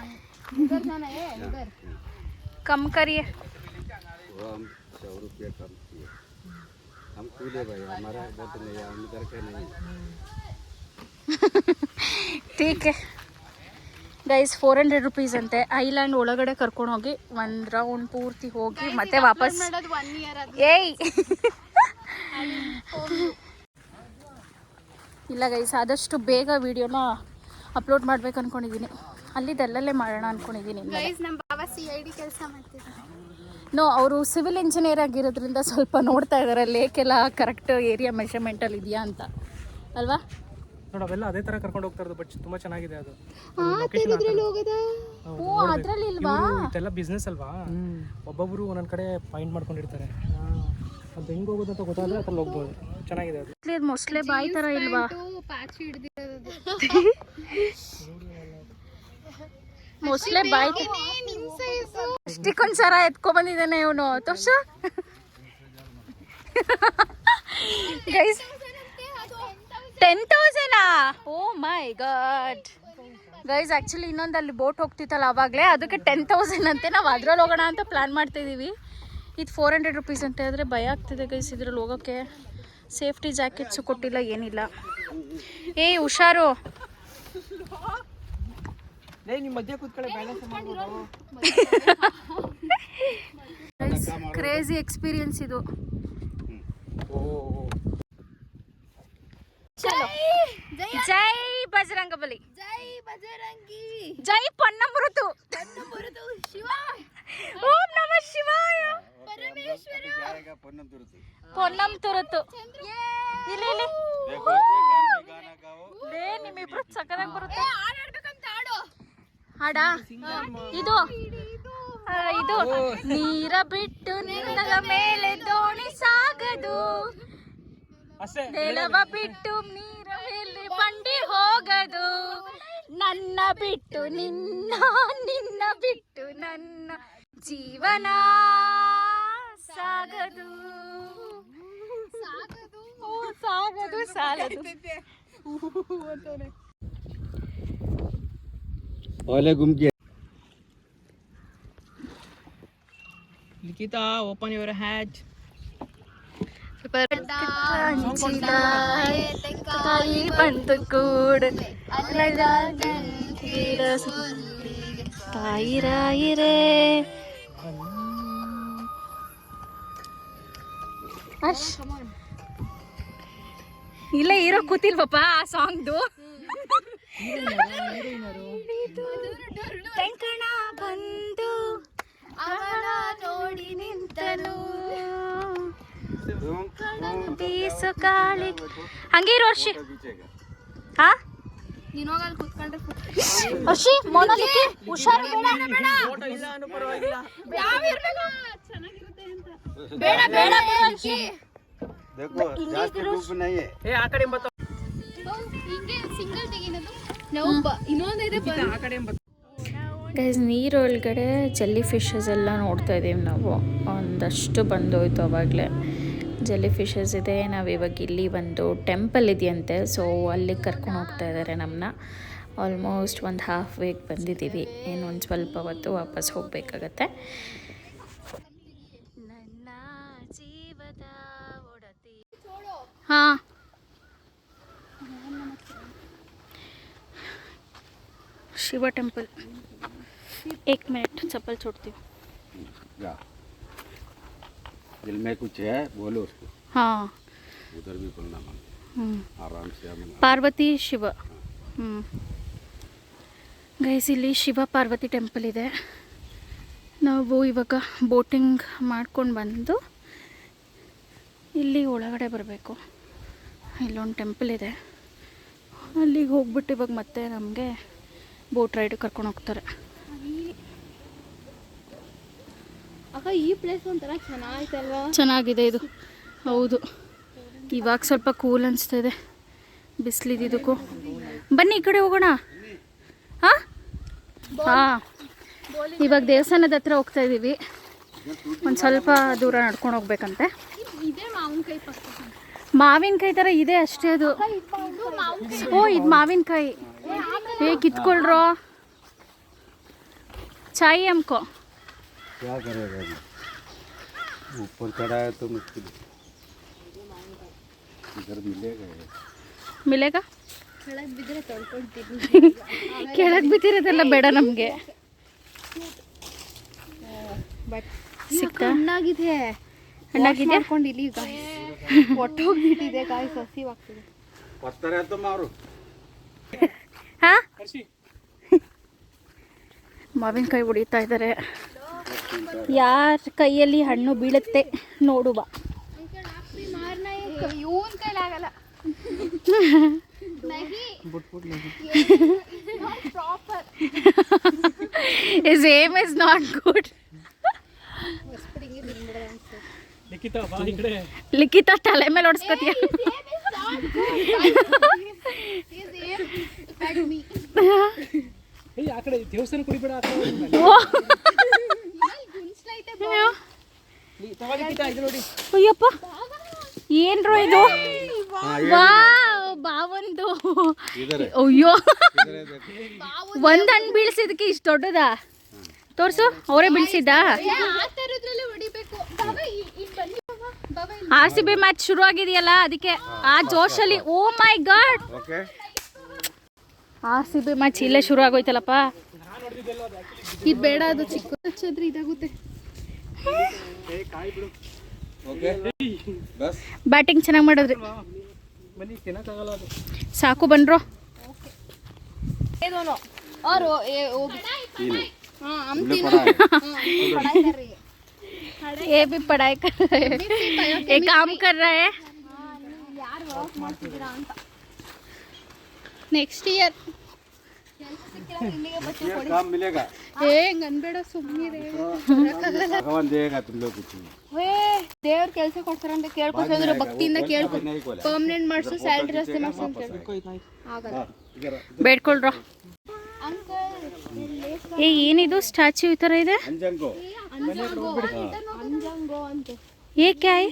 ಉಧರ್ ಜಾನಾ ಹೈ ಉಧರ್. ಕಮ್ ಕರಿಯೆ. वो हम 100 रुपये कम किए. हम कूदे भाई, हमारा बहुत नहीं है, हम इधर के नहीं. ठीक है ಗೈಸ್, 400 ರುಪೀಸ್ ಅಂತೆ. ಐಲ್ಯಾಂಡ್ ಒಳಗಡೆ ಕರ್ಕೊಂಡು ಹೋಗಿ ಒಂದು ರೌಂಡ್ ಪೂರ್ತಿ ಹೋಗಿ ಮತ್ತೆ ವಾಪಸ್. ಮಾಡೋದು 1 ಇಯರ್ ಅದು. ಏಯ್ ಇಲ್ಲ ಗೈಸ್, ಆದಷ್ಟು ಬೇಗ ವಿಡಿಯೋನ ಅಪ್ಲೋಡ್ ಮಾಡ್ಬೇಕು ಅಂದ್ಕೊಂಡಿದ್ದೀನಿ. ಅಲ್ಲಿದ್ದಲ್ಲೇ ಮಾಡೋಣ ಅಂದ್ಕೊಂಡಿದ್ದೀನಿ. ಗೈಸ್, ನಮ್ಮ ಬಾಬಾ CID ಕೆಲಸ ಮಾಡ್ತಿದ್ದಾರೆ. ನೋ, ಅವರು ಸಿವಿಲ್ ಇಂಜಿನಿಯರ್ ಆಗಿರೋದ್ರಿಂದ ಸ್ವಲ್ಪ ನೋಡ್ತಾ ಇದ್ದಾರೆ ಲೇಕೆಲ್ಲ ಕರೆಕ್ಟ್ ಏರಿಯಾ ಮೆಷರ್ಮೆಂಟಲ್ಲಿ ಇದೆಯಾ ಅಂತ ಅಲ್ವಾ. ನೋಡಿ, ಅವೆಲ್ಲ ಅದೇ ಥರ ಕರ್ಕೊಂಡು ಹೋಗ್ತಾ ಇರೋದು. ಬಟ್ ತುಂಬ ಚೆನ್ನಾಗಿದೆ ಅದು. ಓ, ಅದರಲ್ಲಿ ಇಲ್ವಾ? ಇದೆಲ್ಲ ಬಿಸ್ನೆಸ್ ಅಲ್ವಾ, ಒಬ್ಬೊಬ್ಬರು ಒಂದೊಂದು ಕಡೆ ಪಾಯಿಂಟ್ ಮಾಡ್ಕೊಂಡಿರ್ತಾರೆ. ಅದು ಹೆಂಗೆ ಹೋಗೋದು ಅಂತ ಗೊತ್ತಾದ್ರೆ ಅದ್ರಲ್ಲಿ ಹೋಗ್ಬೋದು. ಚೆನ್ನಾಗಿದೆ ಅದು. ಮೊಸಳೆ ಬಾಯಿ ಥರ ಇಲ್ವಾ? ಪಾಚಿ ಹಿಡಿದಿರೋದು. ಮೊಸಳೆ ಬಾಯಿ ಇಷ್ಟಕ್ಕೊಂದು ಸರ ಎತ್ಕೊಂಡ್ಬಂದಿದ್ದಾನೆ ಇವನು. ತೋರ್ಸ ಗೈಸ್, 10,000. ಓ ಮೈ ಗಾಡ್ ಗೈಸ್, ಆ್ಯಕ್ಚುಲಿ ಇನ್ನೊಂದು ಅಲ್ಲಿ ಬೋಟ್ ಹೋಗ್ತಿತ್ತಲ್ಲ ಆವಾಗಲೇ, ಅದಕ್ಕೆ 10,000 ಅಂತೆ. ನಾವು ಅದ್ರಲ್ಲಿ ಹೋಗೋಣ ಅಂತ ಪ್ಲ್ಯಾನ್ ಮಾಡ್ತಾಯಿದ್ದೀವಿ. ಇದು 400 ರುಪೀಸ್ ಅಂತ ಹೇಳಿದ್ರೆ ಭಯ ಆಗ್ತಿದೆ ಗೈಸ್ ಇದ್ರಲ್ಲಿ ಹೋಗೋಕ್ಕೆ. ಸೇಫ್ಟಿ ಜಾಕೆಟ್ಸು ಕೊಟ್ಟಿಲ್ಲ, ಏನಿಲ್ಲ. ಏಯ್ ಹುಷಾರು. ಕ್ರೇಜಿ ಎಕ್ಸ್ಪೀರಿಯನ್ಸ್ ಇದು. ಚಲೋ, ಜೈ ಬಜರಂಗಬಲಿ, ಜೈ ಬಜರಂಗಿ, ಜೈ ಪೊನ್ನಂಬುರುತು, ಶಿವ, ಓಂ ನಮಃ ಶಿವಾಯ, ಪರಮೇಶ್ವರ, ಪೊನ್ನಂತುರುತು. ಇಲ್ಲಿ ಇಲ್ಲಿ ಲೇ, ನಿಮ್ಮಿಬ್ರು ಸಕ್ಕದಾಗಿ ಬರುತ್ತೆ. ಆಡಾಡ್ಬೇಕಂತ ಆಡು. ಹಾಡ ಇದು ಇದು ನೀರ ಬಿಟ್ಟು ನಿಲ್ಲದ ಮೇಲೆ ದೋಣಿ ಸಾಗದು, ನೆಲವ ಬಿಟ್ಟು ನೀರ ಮೇಲೆ ಬಂಡಿ ಹೋಗದು, ನನ್ನ ಬಿಟ್ಟು ನಿನ್ನ ನಿನ್ನ ಬಿಟ್ಟು ನನ್ನ ಜೀವನ ಸಾಗದು ಸಾಗದು ಸಾಲದು. पहले घूम के ಲಿಖಿತಾ ಓಪನ್ ಯುವರ್ ಹ್ಯಾಟ್. ತಾಯಿ ಬಂತು ಕೂಡ ತಾಯಿ ರಾಯಿರೇ. ಇಲ್ಲ ಹೀರೋ ಕೂತಿಲ್ವಪ್ಪ ಆ ಸಾಂಗ್ದು. ತೆಂಕಣ ಬಂದು ಅವನ ನೋಡಿ ನಿಂತನು ಬೀಸು ಗಾಳಿ. ಹಂಗೆ ಇರೋ ವರ್ಷಿ. ಹಾ ನೀನು ಹೋಗಲ್ಲಿ ಕೂತ್ಕೊಂಡ್ರೆ ವರ್ಷಿ ಮೋನಾಲಿಕೆ ಹುಷಾರು. ಬೇಡ ಬೇಡ ವರ್ಷಿ. देखो जास्ती धूप नहीं है. ಏ ಆ ಕಡೆ ಬತ್ತ, ಹಿಂಗೆ ಸಿಂಗಲ್ ತೆಗಿನದು ನಾವು ಇನ್ನೊಂದಿದೆ ಆ ಕಡೆ ಬತ್ತ. ಗೈಸ್, ನೀರೊಳಗಡೆ ಜೆಲ್ಲಿ ಫಿಶಸ್ ಎಲ್ಲ ನೋಡ್ತಾ ಇದ್ದೀವಿ ನಾವು. ಒಂದಷ್ಟು ಬಂದೋಯ್ತು ಅವಾಗಲೇ. ಜೆಲ್ಲಿ ಫಿಶಸ್ ಇದೆ. ನಾವಿವಾಗ ಇಲ್ಲಿ ಒಂದು ಟೆಂಪಲ್ ಇದೆಯಂತೆ, ಸೊ ಅಲ್ಲಿಗೆ ಕರ್ಕೊಂಡು ಹೋಗ್ತಾ ಇದ್ದಾರೆ ನಮ್ಮನ್ನ. ಆಲ್ಮೋಸ್ಟ್ ಒಂದು ಹಾಫ್ ವೇಗೆ ಬಂದಿದ್ದೀವಿ. ಇನ್ನೊಂದು ಸ್ವಲ್ಪ ಹೊತ್ತು ವಾಪಸ್ ಹೋಗಬೇಕಾಗತ್ತೆ. ನನ್ನ ಜೀವದ ಒಡತಿ. ಹಾಂ ಶಿವ ಟೆಂಪಲ್. 1 मिनट चप्पल छोड़ती हूँ. जा. दिल में कुछ है बोलो उसको. हाँ उधर भी बोलना मन. आराम से हम. ಪಾರ್ವತಿ ಶಿವ. ಗೈಸ್, ಇಲ್ಲಿ ಶಿವ ಪಾರ್ವತಿ ಟೆಂಪಲ್ ಇದೆ. ನಾವು ಇವಾಗ ಬೋಟಿಂಗ್ ಮಾಡ್ಕೊಂಡು ಬಂದು ಇಲ್ಲಿ ಒಳಗಡೆ ಬರಬೇಕು. ಇಲ್ಲೊಂದು ಟೆಂಪಲ್ ಇದೆ, ಅಲ್ಲಿಗೆ ಹೋಗ್ಬಿಟ್ಟು ಇವಾಗ ಮತ್ತೆ ನಮಗೆ ಬೋಟ್ ರೈಡ್ ಕರ್ಕೊಂಡು ಹೋಗ್ತಾರೆ. ಅಕ್ಕ ಈ ಪ್ಲೇಸ್ ಒಂಥರ ಚೆನ್ನಾಗಿತ್ತಲ್ವಾ? ಚೆನ್ನಾಗಿದೆ ಇದು. ಹೌದು, ಇವಾಗ ಸ್ವಲ್ಪ ಕೂಲ್ ಅನಿಸ್ತಾ ಇದೆ ಬಿಸಿಲಿದ್ದಕ್ಕೂ. ಬನ್ನಿ ಈ ಕಡೆ ಹೋಗೋಣ. ಹಾಂ ಹಾಂ, ಇವಾಗ ದೇವಸ್ಥಾನದ ಹತ್ರ ಹೋಗ್ತಾ ಇದ್ದೀವಿ. ಒಂದು ಸ್ವಲ್ಪ ದೂರ ನಡ್ಕೊಂಡು ಹೋಗ್ಬೇಕಂತೆ. ಇದೇ ಮಾವಿನಕಾಯಿ ಪಕ್ಕ. ಮಾವಿನಕಾಯಿ ಥರ ಇದೆ ಅಷ್ಟೇ ಅದು. ಓ, ಇದು ಮಾವಿನಕಾಯಿ. ಕಿತ್ಕೊಳ್ರೋ ಚಾಯಿ ಹಮ್ಕೋ. क्या करेगा ऊपर चढ़ा है तो मुश्किल. इधर मिलेगा ಮಿಲೇಗ. ಕೆಳಗೆ ಬಿದ್ದರೆ ತೊಳ್ಕೊಳ್ತೀವಿ. ಕೆಳಗೆ ಬಿದ್ದಿರೋದೆಲ್ಲ ಬೇಡ ನಮಗೆ. ಸಿಕ್ತಾ? ಹಣ್ಣಾಗಿದೆ. ಹಣ್ಣಾಗಿದೆ. ಮಾಡ್ಕೊಂಡು ಇಲ್ಲಿ ಗಾಯ ಒಟ್ಟೋಗ್ಬಿಟ್ಟಿದೆ. ಗಾಯ ಹಸಿವಾಗ್ತಿದೆ. पत्थर है तो मारो. ಹಾಂ, ಹರ್ಷಿ, ಮಾವಿನಕಾಯಿ ಹೊಡಿತಾ ಇದ್ದಾರೆ. ಯಾರ ಕೈಯಲ್ಲಿ ಹಣ್ಣು ಬೀಳುತ್ತೆ ನೋಡುವ. ಇವನ್ ಕೈಲಾಗಲ್ಲ. His aim is not good. Likhitha ಬಾ ಈ ಕಡೆ. ಲಿಖಿತ ತಲೆ ಮೇಲೆ ಹೊಡ್ಸ್ಕೊತೀಯ. ಏ ಆ ಕಡೆ ದೇವಸ್ಥಾನ ಕುಡಿಬೇಡ. ಅಯ್ಯಪ್ಪ, ಏನ್ರೋ ಇದು? ವಾವ್, ಬಾವೊಂದು. ಅಯ್ಯೋ, ಒಂದ್ ಹಣ್ಣು ಬೀಳ್ಸಿದಕ್ಕೆ ಇಷ್ಟು ದೊಡ್ಡದ? ತೋರ್ಸು, ಅವರೇ ಬೀಳ್ಸಿದ್ದ? RCB ಮ್ಯಾಚ್ ಶುರು ಆಗಿದೆಯಲ್ಲ, ಅದಕ್ಕೆ ಆ ಜೋಶಲ್ಲಿ. ಓ ಮೈ ಗಾಡ್, RCB ಮ್ಯಾಚ್ ಇಲ್ಲೇ ಶುರು ಆಗೋಯ್ತಲ್ಲಪ್ಪ. ಇದು ಬೇಡ, ಅದು ಚಿಕ್ಕ ಹಚ್ಚಿದ್ರೆ ಇದಾಗುತ್ತೆ. ಬ್ಯಾಟಿಂಗ್ ಚೆನ್ನಾಗಿ ಮಾಡಿದ್ರಿ. ಬನ್ನಿ, ತಿನ್ನಕ್ಕಾಗಲ್ಲ ಅದು. ಸಾಕು ಬನ್ರೋ. और वो हाँ हम तीनों पढ़ाई कर रही है. ये भी पढ़ाई कर रहा है, ये काम कर रहा है. ಯಾರು ವರ್ಕ್ ಮಾಡ್ತಿದ್ದೀರಾ ಅಂತ. ನೆಕ್ಸ್ಟ್ ಇಯರ್ ये काम मिलेगा ಅನ್ಬೇಡ ಸುಮ್ಮನೆ भगवान देगा तुम लोग कुछ ದೇವ್ರ ಕೆಲಸ ಕೊಡ್ತಾರಂತ ಕೇಳ್ಕೊತಿದ್ರು ಭಕ್ತಿಯಿಂದ ಕೇಳ್ಕೊ नहीं बोला ಪರ್ಮನೆಂಟ್ ಮಾಡಿಸು ಸ್ಯಾಲ್ರಿ ಅಷ್ಟೇ ಮಾಡಿಸು ಅಂತ ಆಗಲ್ಲ ಬೇಡ್ಕೊಳ್ರ. ಏ ಏನಿದು ಸ್ಟ್ಯಾಚ್ಯೂ ಈ ಥರ ಇದೆ? अंजन को ಅಂಜಂಗೋ ಅಂತ ಏಕೆ ಆಯ್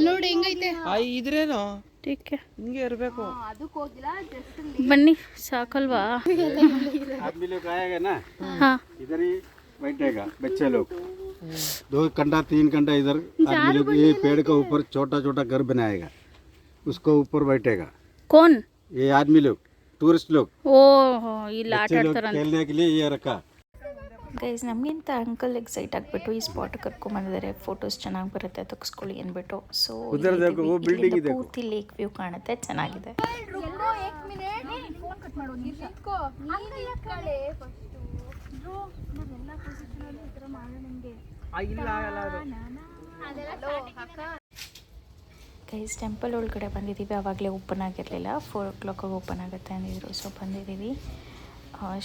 ನೋಡಿ ಹೆಂಗೈತೆ ಇದ್ರೇನು ಟೀಕೆ ಹಿಂಗೆ ಇರಬೇಕು. ಅದಕ್ಕೆ ಹೋಗಿಲ್ಲ ಜಸ್ಟ್ ಬನ್ನಿ ಸಾಕಲ್ವಾ? आदमी लोग आएगा ना ಹಾಂ इधर ही बैठेगा बच्चे लोग 2 घंटा 3 घंटा इधर आदमी लोग ये पेड़ के ऊपर छोटा छोटा घर बनाएगा उसको ऊपर बैठेगा ಕೋನ್? ये आदमी लोग टूरिस्ट लोग ಓಹೋ ಇಲ್ಲಿ ಆಟ बच्चे लोग ಆಡ್ತಾರಂತ. खेलने के लिए ये रखा ಗೈಸ್ ನಮಗಿಂತ ಅಂಕಲ್ ಎಕ್ಸೈಟ್ ಆಗಿಬಿಟ್ಟು ಈ ಸ್ಪಾಟ್ ಕರ್ಕೊಂಬಂದಿದ್ದಾರೆ. ಫೋಟೋಸ್ ಚೆನ್ನಾಗಿ ಬರುತ್ತೆ ತೆಗೆಸ್ಕೊಳ್ಳಿ ಅಂದ್ಬಿಟ್ಟು. ಸೊ ಪೂರ್ತಿ ಲೇಕ್ ವ್ಯೂ ಕಾಣುತ್ತೆ, ಚೆನ್ನಾಗಿದೆ. ಗೈಸ್ ಟೆಂಪಲ್ ಒಳಗಡೆ ಬಂದಿದ್ದೀವಿ. ಆವಾಗಲೇ ಓಪನ್ ಆಗಿರಲಿಲ್ಲ, 4 o'clock ಓಪನ್ ಆಗುತ್ತೆ ಅಂದಿದ್ರು. ಸೊ ಬಂದಿದ್ದೀವಿ.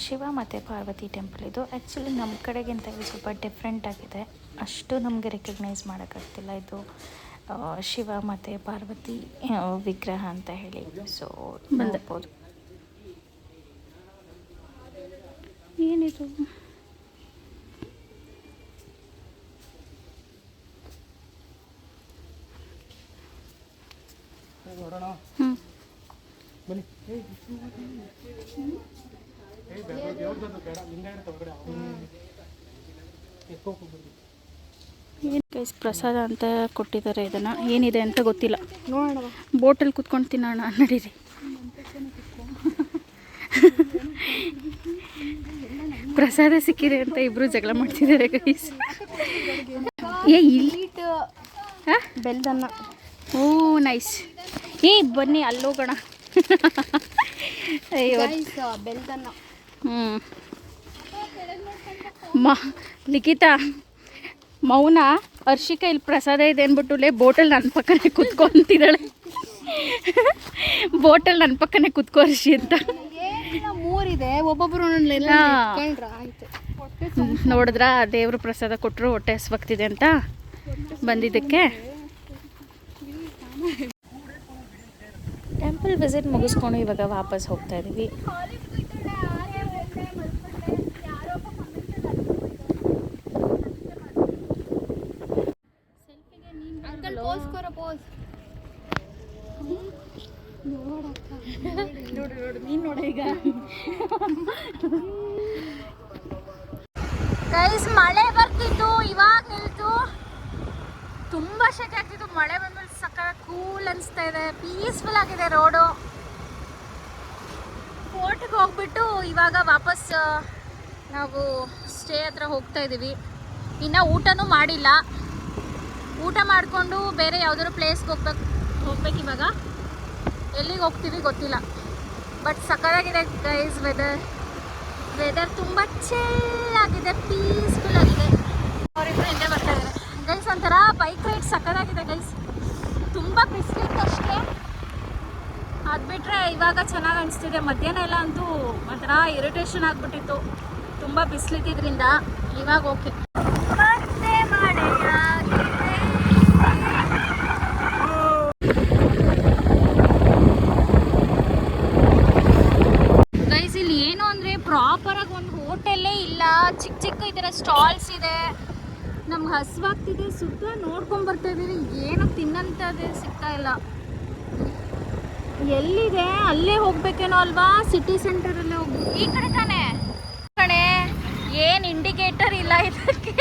ಶಿವ ಮತ್ತು ಪಾರ್ವತಿ ಟೆಂಪಲ್ ಇದು. ಆ್ಯಕ್ಚುಲಿ ನಮ್ಮ ಕಡೆಗಿಂತ ಇದು ಸ್ವಲ್ಪ ಡಿಫ್ರೆಂಟ್ ಆಗಿದೆ, ಅಷ್ಟು ನಮಗೆ ರೆಕಗ್ನೈಸ್ ಮಾಡೋಕ್ಕಾಗ್ತಿಲ್ಲ. ಇದು ಶಿವ ಮತ್ತು ಪಾರ್ವತಿ ವಿಗ್ರಹ ಅಂತ ಹೇಳಿ. ಸೊ ಬಂದಿರ್ಬೋದು. ಏನಿದು? ಗೈಸ್ ಪ್ರಸಾದ ಅಂತ ಕೊಟ್ಟಿದ್ದಾರೆ. ಇದನ್ನು ಏನಿದೆ ಅಂತ ಗೊತ್ತಿಲ್ಲ, ನೋಡೋಣ ಬೋಟಲ್ಲಿ ಕುತ್ಕೊಂಡು ತಿನ್ನೋಣ ನಡೀರಿ. ಪ್ರಸಾದ ಸಿಕ್ಕಿದೆ ಅಂತ ಇಬ್ರು ಜಗಳ ಮಾಡ್ತಿದ್ದಾರೆ ಗೈಸ್. ಏ ಇಲ್ಲಿ ಬೆಲ್ದನ್ನ ಓ ನೈಸ್. ಏ ಬನ್ನಿ ಅಲ್ಲೋಗೋಣ. ಬೆಲ್ದನ್ನ ಲಿಖಿತ ಮೌನ ಹರ್ಷಿಕಾ ಇಲ್ಲಿ ಪ್ರಸಾದ ಇದೆ ಅಂದ್ಬಿಟ್ಟು ಬೋಟಲ್ ನನ್ನ ಪಕ್ಕನೇ ಕುತ್ಕೊಂತಿದ್ದಾಳೆ. ಬೋಟಲ್ ನನ್ನ ಪಕ್ಕನೇ ಕುತ್ಕೋ ಹರ್ಷಿ ಅಂತ. 3 ಇದೆ, ಒಬ್ಬೊಬ್ರು ನೋಡಿದ್ರ ದೇವ್ರ ಪ್ರಸಾದ ಕೊಟ್ಟರು, ಹೊಟ್ಟೆ ಹಸ್ವಾಗ್ತಿದೆ ಅಂತ ಬಂದಿದ್ದಕ್ಕೆ. ಟೆಂಪಲ್ ವಿಸಿಟ್ ಮುಗಿಸ್ಕೊಂಡು ಇವಾಗ ವಾಪಸ್ ಹೋಗ್ತಾ ಇದ್ದೀವಿ. ಅಂಕಲ್ ಪೋಸ್ ಕೊರ ಪೋಸ್ ನೋಡು ನೀನು ನೋಡ ಈಗ. ಗೈಸ್ ಮಳೆ ಬರ್ತಿತ್ತು, ಇವಾಗ ನಿಲ್ತು. ತುಂಬ ಶೆಕೆ ಆಗ್ತಿತ್ತು. ಮಳೆ ಬಂದ್ಮೇಲೆ ಸಕ್ಕ ಕೂಲ್ ಅನಿಸ್ತಾ ಇದೆ, ಪೀಸ್ಫುಲ್ ಆಗಿದೆ ರೋಡು. ಫೋರ್ಟ್ಗೆ ಹೋಗ್ಬಿಟ್ಟು ಇವಾಗ ವಾಪಸ್ ನಾವು ಸ್ಟೇ ಹತ್ರ ಹೋಗ್ತಾ ಇದ್ದೀವಿ. ಇನ್ನು ಊಟನೂ ಮಾಡಿಲ್ಲ. ಊಟ ಮಾಡಿಕೊಂಡು ಬೇರೆ ಯಾವುದಾದ್ರು ಪ್ಲೇಸ್ಗೆ ಹೋಗ್ಬೇಕು ಇವಾಗ. ಎಲ್ಲಿಗೆ ಹೋಗ್ತೀವಿ ಗೊತ್ತಿಲ್ಲ, ಬಟ್ ಸಕ್ಕತ್ತಾಗಿದೆ ಗೈಸ್. ವೆದರ್ ತುಂಬ ಚಿಲ್ ಆಗಿದೆ, ಪೀಸ್ಫುಲ್ ಆಗಿದೆ. ಅವರಿಬ್ಬರು ಹಿಂದೆ ಬರ್ತಾ ಇದ್ದಾರೆ ಗೈಸ್. ಒಂಥರ ಬೈಕ್ ರೈಡ್ ಸಕ್ಕತ್ತಾಗಿದೆ ಗೈಸ್. ತುಂಬ ಬಿಸಿಲಿತ್ತು ಅಷ್ಟೇ, ಅದು ಬಿಟ್ಟರೆ ಇವಾಗ ಚೆನ್ನಾಗಿ ಅನಿಸ್ತಿದೆ. ಮಧ್ಯಾಹ್ನ ಎಲ್ಲ ಅಂತೂ ಒಂಥರ ಇರಿಟೇಷನ್ ಆಗಿಬಿಟ್ಟಿತ್ತು, ತುಂಬ ಬಿಸಿಲಿದ್ದಿದ್ರಿಂದ. ಇವಾಗ ಓಕೆ. ಗೈಸ್ ಇಲ್ಲಿ ಏನು ಅಂದರೆ ಪ್ರಾಪರಾಗಿ ಒಂದು ಹೋಟೆಲ್ಲೇ ಇಲ್ಲ, ಚಿಕ್ಕ ಚಿಕ್ಕ ಈ ಥರ ಸ್ಟಾಲ್ಸ್ ಇದೆ. ನಮ್ಗೆ ಹಸಿವಾಗ್ತಿದೆ, ಸುತ್ತ ನೋಡ್ಕೊಂಡು ಬರ್ತಾ ಇದ್ದೀವಿ, ಏನು ತಿನ್ನಂಥದ್ದೇ ಸಿಗ್ತಾ ಇಲ್ಲ. ಎಲ್ಲಿದೆ ಅಲ್ಲೇ ಹೋಗ್ಬೇಕೇನೋ ಅಲ್ವಾ, ಸಿಟಿ ಸೆಂಟರಲ್ಲೇ ಹೋಗ್ಬೇಕು. ಈ ಕಡೆ ತಾನೇ ಕಡೆ ಏನು ಇಂಡಿಕೇಟರ್ ಇಲ್ಲ ಇದಕ್ಕೆ.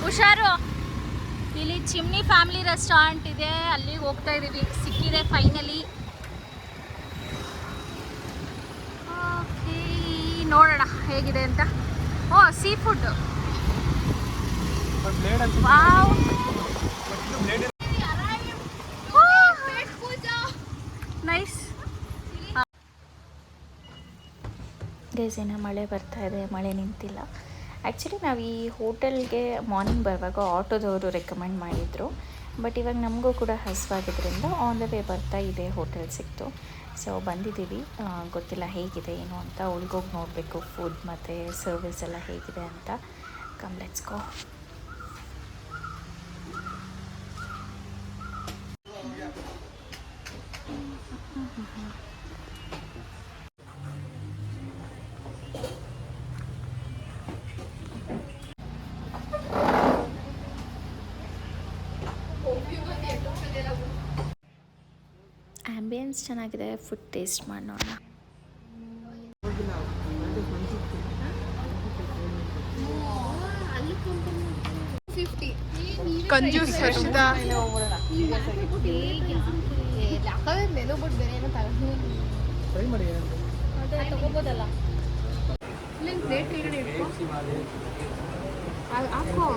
ಹುಷಾರು. ಇಲ್ಲಿ ಚಿಮ್ನಿ ಫ್ಯಾಮಿಲಿ ರೆಸ್ಟೋರೆಂಟ್ ಇದೆ, ಅಲ್ಲಿಗೆ ಹೋಗ್ತಾ ಇದ್ದೀವಿ. ಸಿಕ್ಕಿದೆ ಫೈನಲಿ. ಓಕೆ, ನೋಡೋಣ ಹೇಗಿದೆ ಅಂತ. ಓ ಸೀ ಫುಡ್, ವಾವ್. ನೈಸ್. ಗೈಸಿನ ಮಳೆ ಬರ್ತಾ ಇದೆ, ಮಳೆ ನಿಂತಿಲ್ಲ. ಆ್ಯಕ್ಚುಲಿ ನಾವು ಈ ಹೋಟೆಲ್ಗೆ ಮಾರ್ನಿಂಗ್ ಬರುವಾಗ ಆಟೋದವರು ರೆಕಮೆಂಡ್ ಮಾಡಿದರು. ಬಟ್ ಇವಾಗ ನಮಗೂ ಕೂಡ ಹಸಿವಾಗಿದ್ದರಿಂದ ಆನ್ ದ ವೇ ಬರ್ತಾ ಇದೆ ಹೋಟೆಲ್ ಸಿಕ್ತು. ಸೊ ಬಂದಿದ್ದೀವಿ. ಗೊತ್ತಿಲ್ಲ ಹೇಗಿದೆ ಏನು ಅಂತ, ಉಳ್ಗೋಗಿ ನೋಡಬೇಕು ಫುಡ್ ಮತ್ತು ಸರ್ವಿಸ್ ಎಲ್ಲ ಹೇಗಿದೆ ಅಂತ. Come let's go. ಆ್ಯಂಬಿಯನ್ಸ್ ಚೆನ್ನಾಗಿದೆ, ಫುಡ್ ಟೇಸ್ಟ್ ಮಾಡಿ ನೋಡೋಣ. ಕಂಜೂಸ್ ಹರ್ಷಿತಾ. ಟ್ರೈ ಮಾಡಿ. ತಗೋಬೋದಲ್ಲ ಪ್ಲೇಟ್ ಕೆಳಗಡೆ ಹಾಕೋ.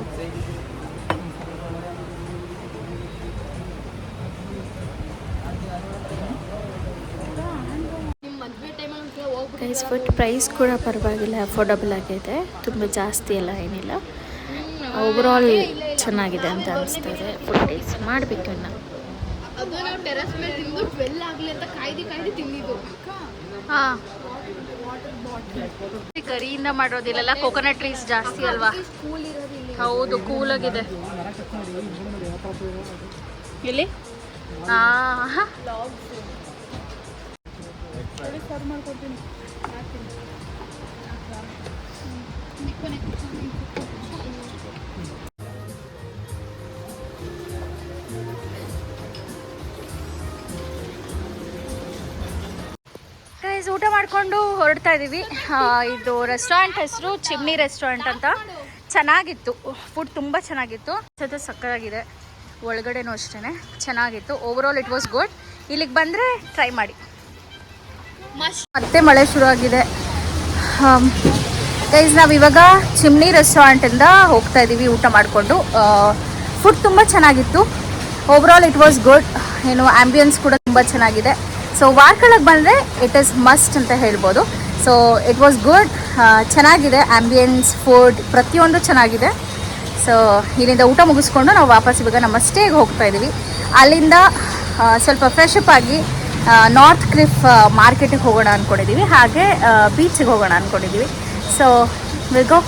ಗೈಸ್ ಫುಡ್ ಪ್ರೈಸ್ ಕೂಡ ಪರವಾಗಿಲ್ಲ, ಅಫೋರ್ಡಬಲ್ ಆಗಿದೆ, ತುಂಬ ಜಾಸ್ತಿ ಎಲ್ಲ ಏನಿಲ್ಲ. ಓವರಾಲ್ ಚೆನ್ನಾಗಿದೆ ಅಂತ ಅನಿಸ್ತದೆ. ಫುಡ್ ಟೇಸ್ಟ್ ಮಾಡಬೇಕು ಇನ್ನು. ಅದು ನಾವು ಟೆರಸ್ ಮೇಲೆ ತಿಂದು 12 ಆಗಲಿ ಅಂತ ಕಾಯ್ದು ತಿಂದಿದ್ದು. ಹಾಂ, ಕರಿಯಿಂದ ಮಾಡೋದಿಲ್ಲ, ಕೋಕೋನಟ್ ಟ್ರೀಸ್ ಜಾಸ್ತಿ ಅಲ್ವಾ? ಹೌದು, ಕೂಲಾಗಿದೆ ಇಲ್ಲಿ. ಹಾಂ, ಗೈಸ್ ಊಟ ಮಾಡಿಕೊಂಡು ಹೊರಡ್ತಾ ಇದ್ದೀವಿ. ಇದು ರೆಸ್ಟೋರೆಂಟ್ ಹೆಸರು ಚಿಮ್ನಿ ರೆಸ್ಟೋರೆಂಟ್ ಅಂತ. ಚೆನ್ನಾಗಿತ್ತು, ಫುಡ್ ತುಂಬ ಚೆನ್ನಾಗಿತ್ತು, ಜೊತೆ ಸಕ್ಕತ್ತಾಗಿದೆ. ಒಳಗಡೆನೂ ಅಷ್ಟೇ ಚೆನ್ನಾಗಿತ್ತು. Overall it was good. ಇಲ್ಲಿಗೆ ಬಂದರೆ ಟ್ರೈ ಮಾಡಿ. ಮತ್ತೆ ಮಳೆ ಶುರುವಾಗಿದೆ. ಗೈಸ್ ನಾವಿವಾಗ ಚಿಮ್ನಿ ರೆಸ್ಟೋರೆಂಟಿಂದ ಹೋಗ್ತಾ ಇದ್ದೀವಿ ಊಟ ಮಾಡಿಕೊಂಡು. ಫುಡ್ ತುಂಬ ಚೆನ್ನಾಗಿತ್ತು. Overall it was good. ಏನು ಆ್ಯಂಬಿಯನ್ಸ್ ಕೂಡ ತುಂಬ ಚೆನ್ನಾಗಿದೆ. ಸೊ ವಾರ್ಕಳಕ್ಕೆ ಬಂದರೆ ಇಟ್ ಈಸ್ ಮಸ್ಟ್ ಅಂತ ಹೇಳ್ಬೋದು. So it was good. ಚೆನ್ನಾಗಿದೆ ಆ್ಯಂಬಿಯನ್ಸ್, ಫುಡ್ ಪ್ರತಿಯೊಂದು ಚೆನ್ನಾಗಿದೆ. ಸೊ ಇಲ್ಲಿಂದ ಊಟ ಮುಗಿಸ್ಕೊಂಡು ನಾವು ವಾಪಸ್ ಇವಾಗ ನಮ್ಮ ಸ್ಟೇಗೆ ಹೋಗ್ತಾ ಇದ್ದೀವಿ. ಅಲ್ಲಿಂದ ಸ್ವಲ್ಪ ಫ್ರೆಶ್ ಅಪ್ ಆಗಿ ನಾರ್ತ್ ಕ್ಲಿಫ್ ಮಾರ್ಕೆಟಿಗೆ ಹೋಗೋಣ ಅಂದ್ಕೊಂಡಿದ್ದೀವಿ, ಹಾಗೆ ಬೀಚಿಗೆ ಹೋಗೋಣ ಅಂದ್ಕೊಂಡಿದ್ದೀವಿ. So will go.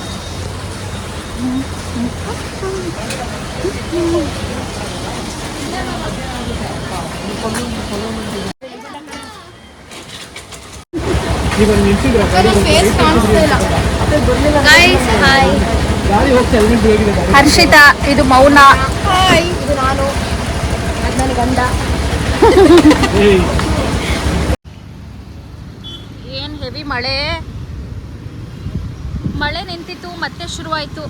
ಹರ್ಷಿತಾ, ಇದು ಮೌನ, ಇದು ನಾನು, ಅದು ನನ್ನ ಗಂಡ. ಏನು ಹೆವಿ ಮಳೆ ನಿಂತಿತ್ತು, ಮತ್ತೆ ಶುರುವಾಯಿತು.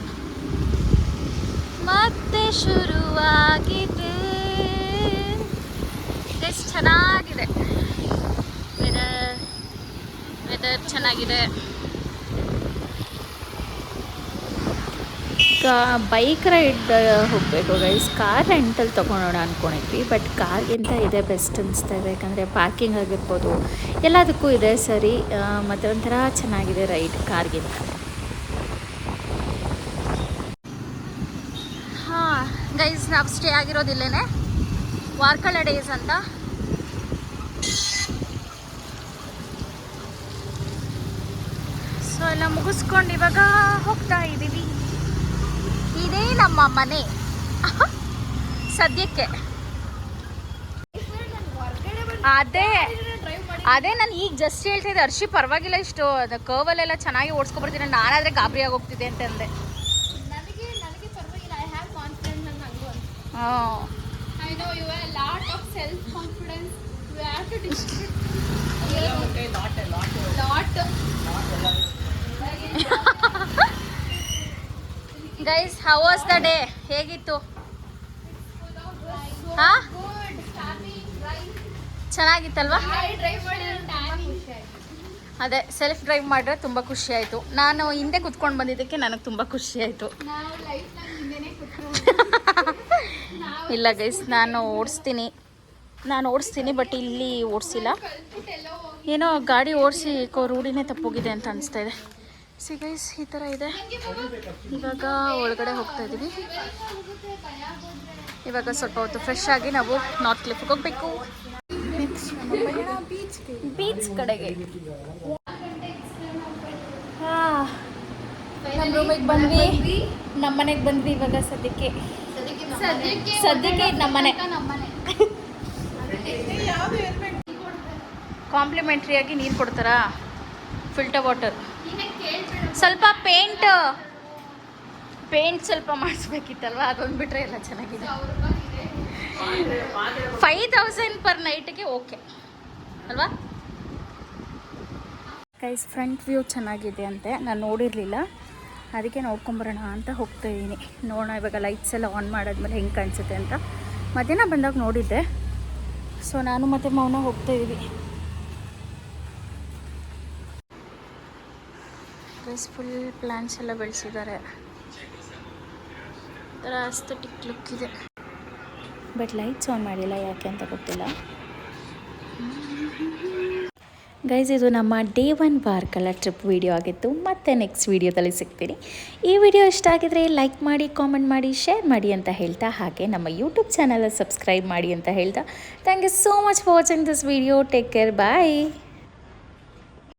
ಎಷ್ಟು ಚೆನ್ನಾಗಿದೆ ವೆದರ್ ಚೆನ್ನಾಗಿದೆ. ಬೈಕ್ ರೈಡ್ ಹೋಗಬೇಕು ಗೈಸ್. ಕಾರ್ ರೆಂಟಲ್ಲಿ ತೊಗೊಳೋಣ ಅಂದ್ಕೊಂಡಿದ್ವಿ, ಬಟ್ ಕಾರ್ಗಿಂತ ಇದೆ ಬೆಸ್ಟ್ ಅನಿಸ್ತಾ ಇದೆ. ಯಾಕಂದರೆ ಪಾರ್ಕಿಂಗ್ ಆಗಿರ್ಬೋದು, ಎಲ್ಲದಕ್ಕೂ ಇದೆ ಸರಿ, ಮತ್ತು ಒಂಥರ ಚೆನ್ನಾಗಿದೆ ರೈಡ್ ಕಾರ್ಗಿಂತ. ಹಾಂ ಗೈಸ್, ನಾವು ಸ್ಟೇ ಆಗಿರೋದಿಲ್ಲೇ ವಾರ್ಕಳ ಡೇಸ್ ಅಂತ. ಸೊ ಎಲ್ಲ ಮುಗಿಸ್ಕೊಂಡು ಇವಾಗ ಹೋಗ್ತಾ ಇದ್ದೀವಿ. ಇದೇ ನಮ್ಮ ಮನೆ ಸದ್ಯಕ್ಕೆ. ಅದೇ ನಾನು ಈಗ ಜಸ್ಟ್ ಹೇಳ್ತಿದ್ದೆ, ಹರ್ಷಿ ಪರವಾಗಿಲ್ಲ, ಇಷ್ಟು ಅದು ಕರ್ವಲ್ಲೆಲ್ಲ ಚೆನ್ನಾಗಿ ಓಡಿಸ್ಕೊಬರ್ತೀನಿ, ನಾನಾದರೆ ಗಾಬರಿ ಆಗೋಗ್ತಿದ್ದೆ ಅಂತ ಅಂದೆ. ನನಗೆ ಪರವಾಗಿಲ್ಲ, ಐ ಹ್ಯಾವ್ ಕಾನ್ಫಿಡೆನ್ಸ್ ಅಂತ ನನಗೂ ಅನ್ಸುತ್ತೆ. ಹಾಂ, I know you have lot of self confidence. You have to distribute lot. Guys, how was the day? ಹೇಗಿತ್ತು? ಹಾಂ, ಚೆನ್ನಾಗಿತ್ತಲ್ವಾ? ಅದೇ ಸೆಲ್ಫ್ ಡ್ರೈವ್ ಮಾಡಿದ್ರೆ ತುಂಬ ಖುಷಿ ಆಯಿತು. ನಾನು ಹಿಂದೆ ಕುತ್ಕೊಂಡು ಬಂದಿದ್ದಕ್ಕೆ ನನಗೆ ತುಂಬ ಖುಷಿ ಆಯಿತು. ಇಲ್ಲ ಗೈಸ್, ನಾನು ಓಡಿಸ್ತೀನಿ ಬಟ್ ಇಲ್ಲಿ ಓಡಿಸಿಲ್ಲ. ಏನೋ ಗಾಡಿ ಓಡಿಸಿ ರೂಢಿನೇ ತಪ್ಪೋಗಿದೆ ಅಂತ ಅನಿಸ್ತಾ ಇದೆ. ಸಿ ಗೈಸ್, ಈ ಥರ ಇದೆ. ಇವಾಗ ಒಳಗಡೆ ಹೋಗ್ತಾ ಇದ್ದೀವಿ. ಇವಾಗ ಸ್ವಲ್ಪ ಹೊತ್ತು ಫ್ರೆಶ್ ಆಗಿ ನಾವು ನಾರ್ತ್ ಕ್ಲಿಫ್ಗೆ ಹೋಗಬೇಕು. ಬೀಚ್ ಕಡೆಗೆ. ಹಾಂ, ನಮ್ಮ ರೂಮಿಗೆ ಬಂದ್ವಿ, ನಮ್ಮ ಮನೆಗೆ ಬಂದ್ವಿ ಇವಾಗ ಸದ್ಯಕ್ಕೆ ಇದು ನಮ್ಮ ಮನೆ. ಕಾಂಪ್ಲಿಮೆಂಟ್ರಿಯಾಗಿ ನೀರು ಕೊಡ್ತಾರಾ? Filter water. ಸ್ವಲ್ಪ ಪೇಂಟ್ ಸ್ವಲ್ಪ ಮಾಡಿಸ್ಬೇಕಿತ್ತಲ್ವ, ಅದೊಂದು ಬಿಟ್ಟರೆ ಎಲ್ಲ ಚೆನ್ನಾಗಿದೆ. 5000 ಪರ್ ನೈಟ್ಗೆ ಓಕೆ ಅಲ್ವಾ ಗೈಸ್? ಫ್ರಂಟ್ ವ್ಯೂ ಚೆನ್ನಾಗಿದೆ ಅಂತೆ, ನಾನು ನೋಡಿರಲಿಲ್ಲ, ಅದಕ್ಕೆ ನೋಡ್ಕೊಂಬರೋಣ ಅಂತ ಹೋಗ್ತಾ ಇದ್ದೀನಿ. ನೋಡೋಣ ಇವಾಗ ಲೈಟ್ಸ್ ಎಲ್ಲ ಆನ್ ಮಾಡಾದ್ಮೇಲೆ ಹೆಂಗೆ ಕಾಣಿಸುತ್ತೆ ಅಂತ. ಮಧ್ಯಾಹ್ನ ಬಂದಾಗ ನೋಡಿದ್ದೆ. ಸೊ ನಾನು ಮತ್ತು ಮೌನ ಹೋಗ್ತಾ ಇದ್ದೀವಿ. ಗೈಸ್ ಫುಲ್ ಪ್ಲ್ಯಾಂಟ್ಸ್ ಎಲ್ಲ ಬೆಳೆಸಿದ್ದಾರೆ, ಒಂಥರ ಅಸ್ಥೆಟಿಕ್ ಲುಕ್ ಇದೆ. ಬಟ್ ಲೈಟ್ಸ್ ಆನ್ ಮಾಡಿಲ್ಲ, ಯಾಕೆ ಅಂತ ಗೊತ್ತಿಲ್ಲ. ಗೈಸ್ ಇದು ನಮ್ಮ ಡೇ 1 ವಾರ್ಕಲ ಟ್ರಿಪ್ ವಿಡಿಯೋ ಆಗಿತ್ತು. ಮತ್ತೆ ನೆಕ್ಸ್ಟ್ ವಿಡಿಯೋದಲ್ಲಿ ಸಿಗ್ತೀನಿ. ಈ ವಿಡಿಯೋ ಇಷ್ಟ ಆಗಿದ್ರೆ ಲೈಕ್ ಮಾಡಿ, ಕಾಮೆಂಟ್ ಮಾಡಿ, ಶೇರ್ ಮಾಡಿ ಅಂತ ಹೇಳ್ತಾ, ಹಾಗೆ ನಮ್ಮ ಯೂಟ್ಯೂಬ್ ಚಾನಲ್ ಸಬ್ಸ್ಕ್ರೈಬ್ ಮಾಡಿ ಅಂತ ಹೇಳ್ತಾ, thank you so much for watching this video. Take care, bye.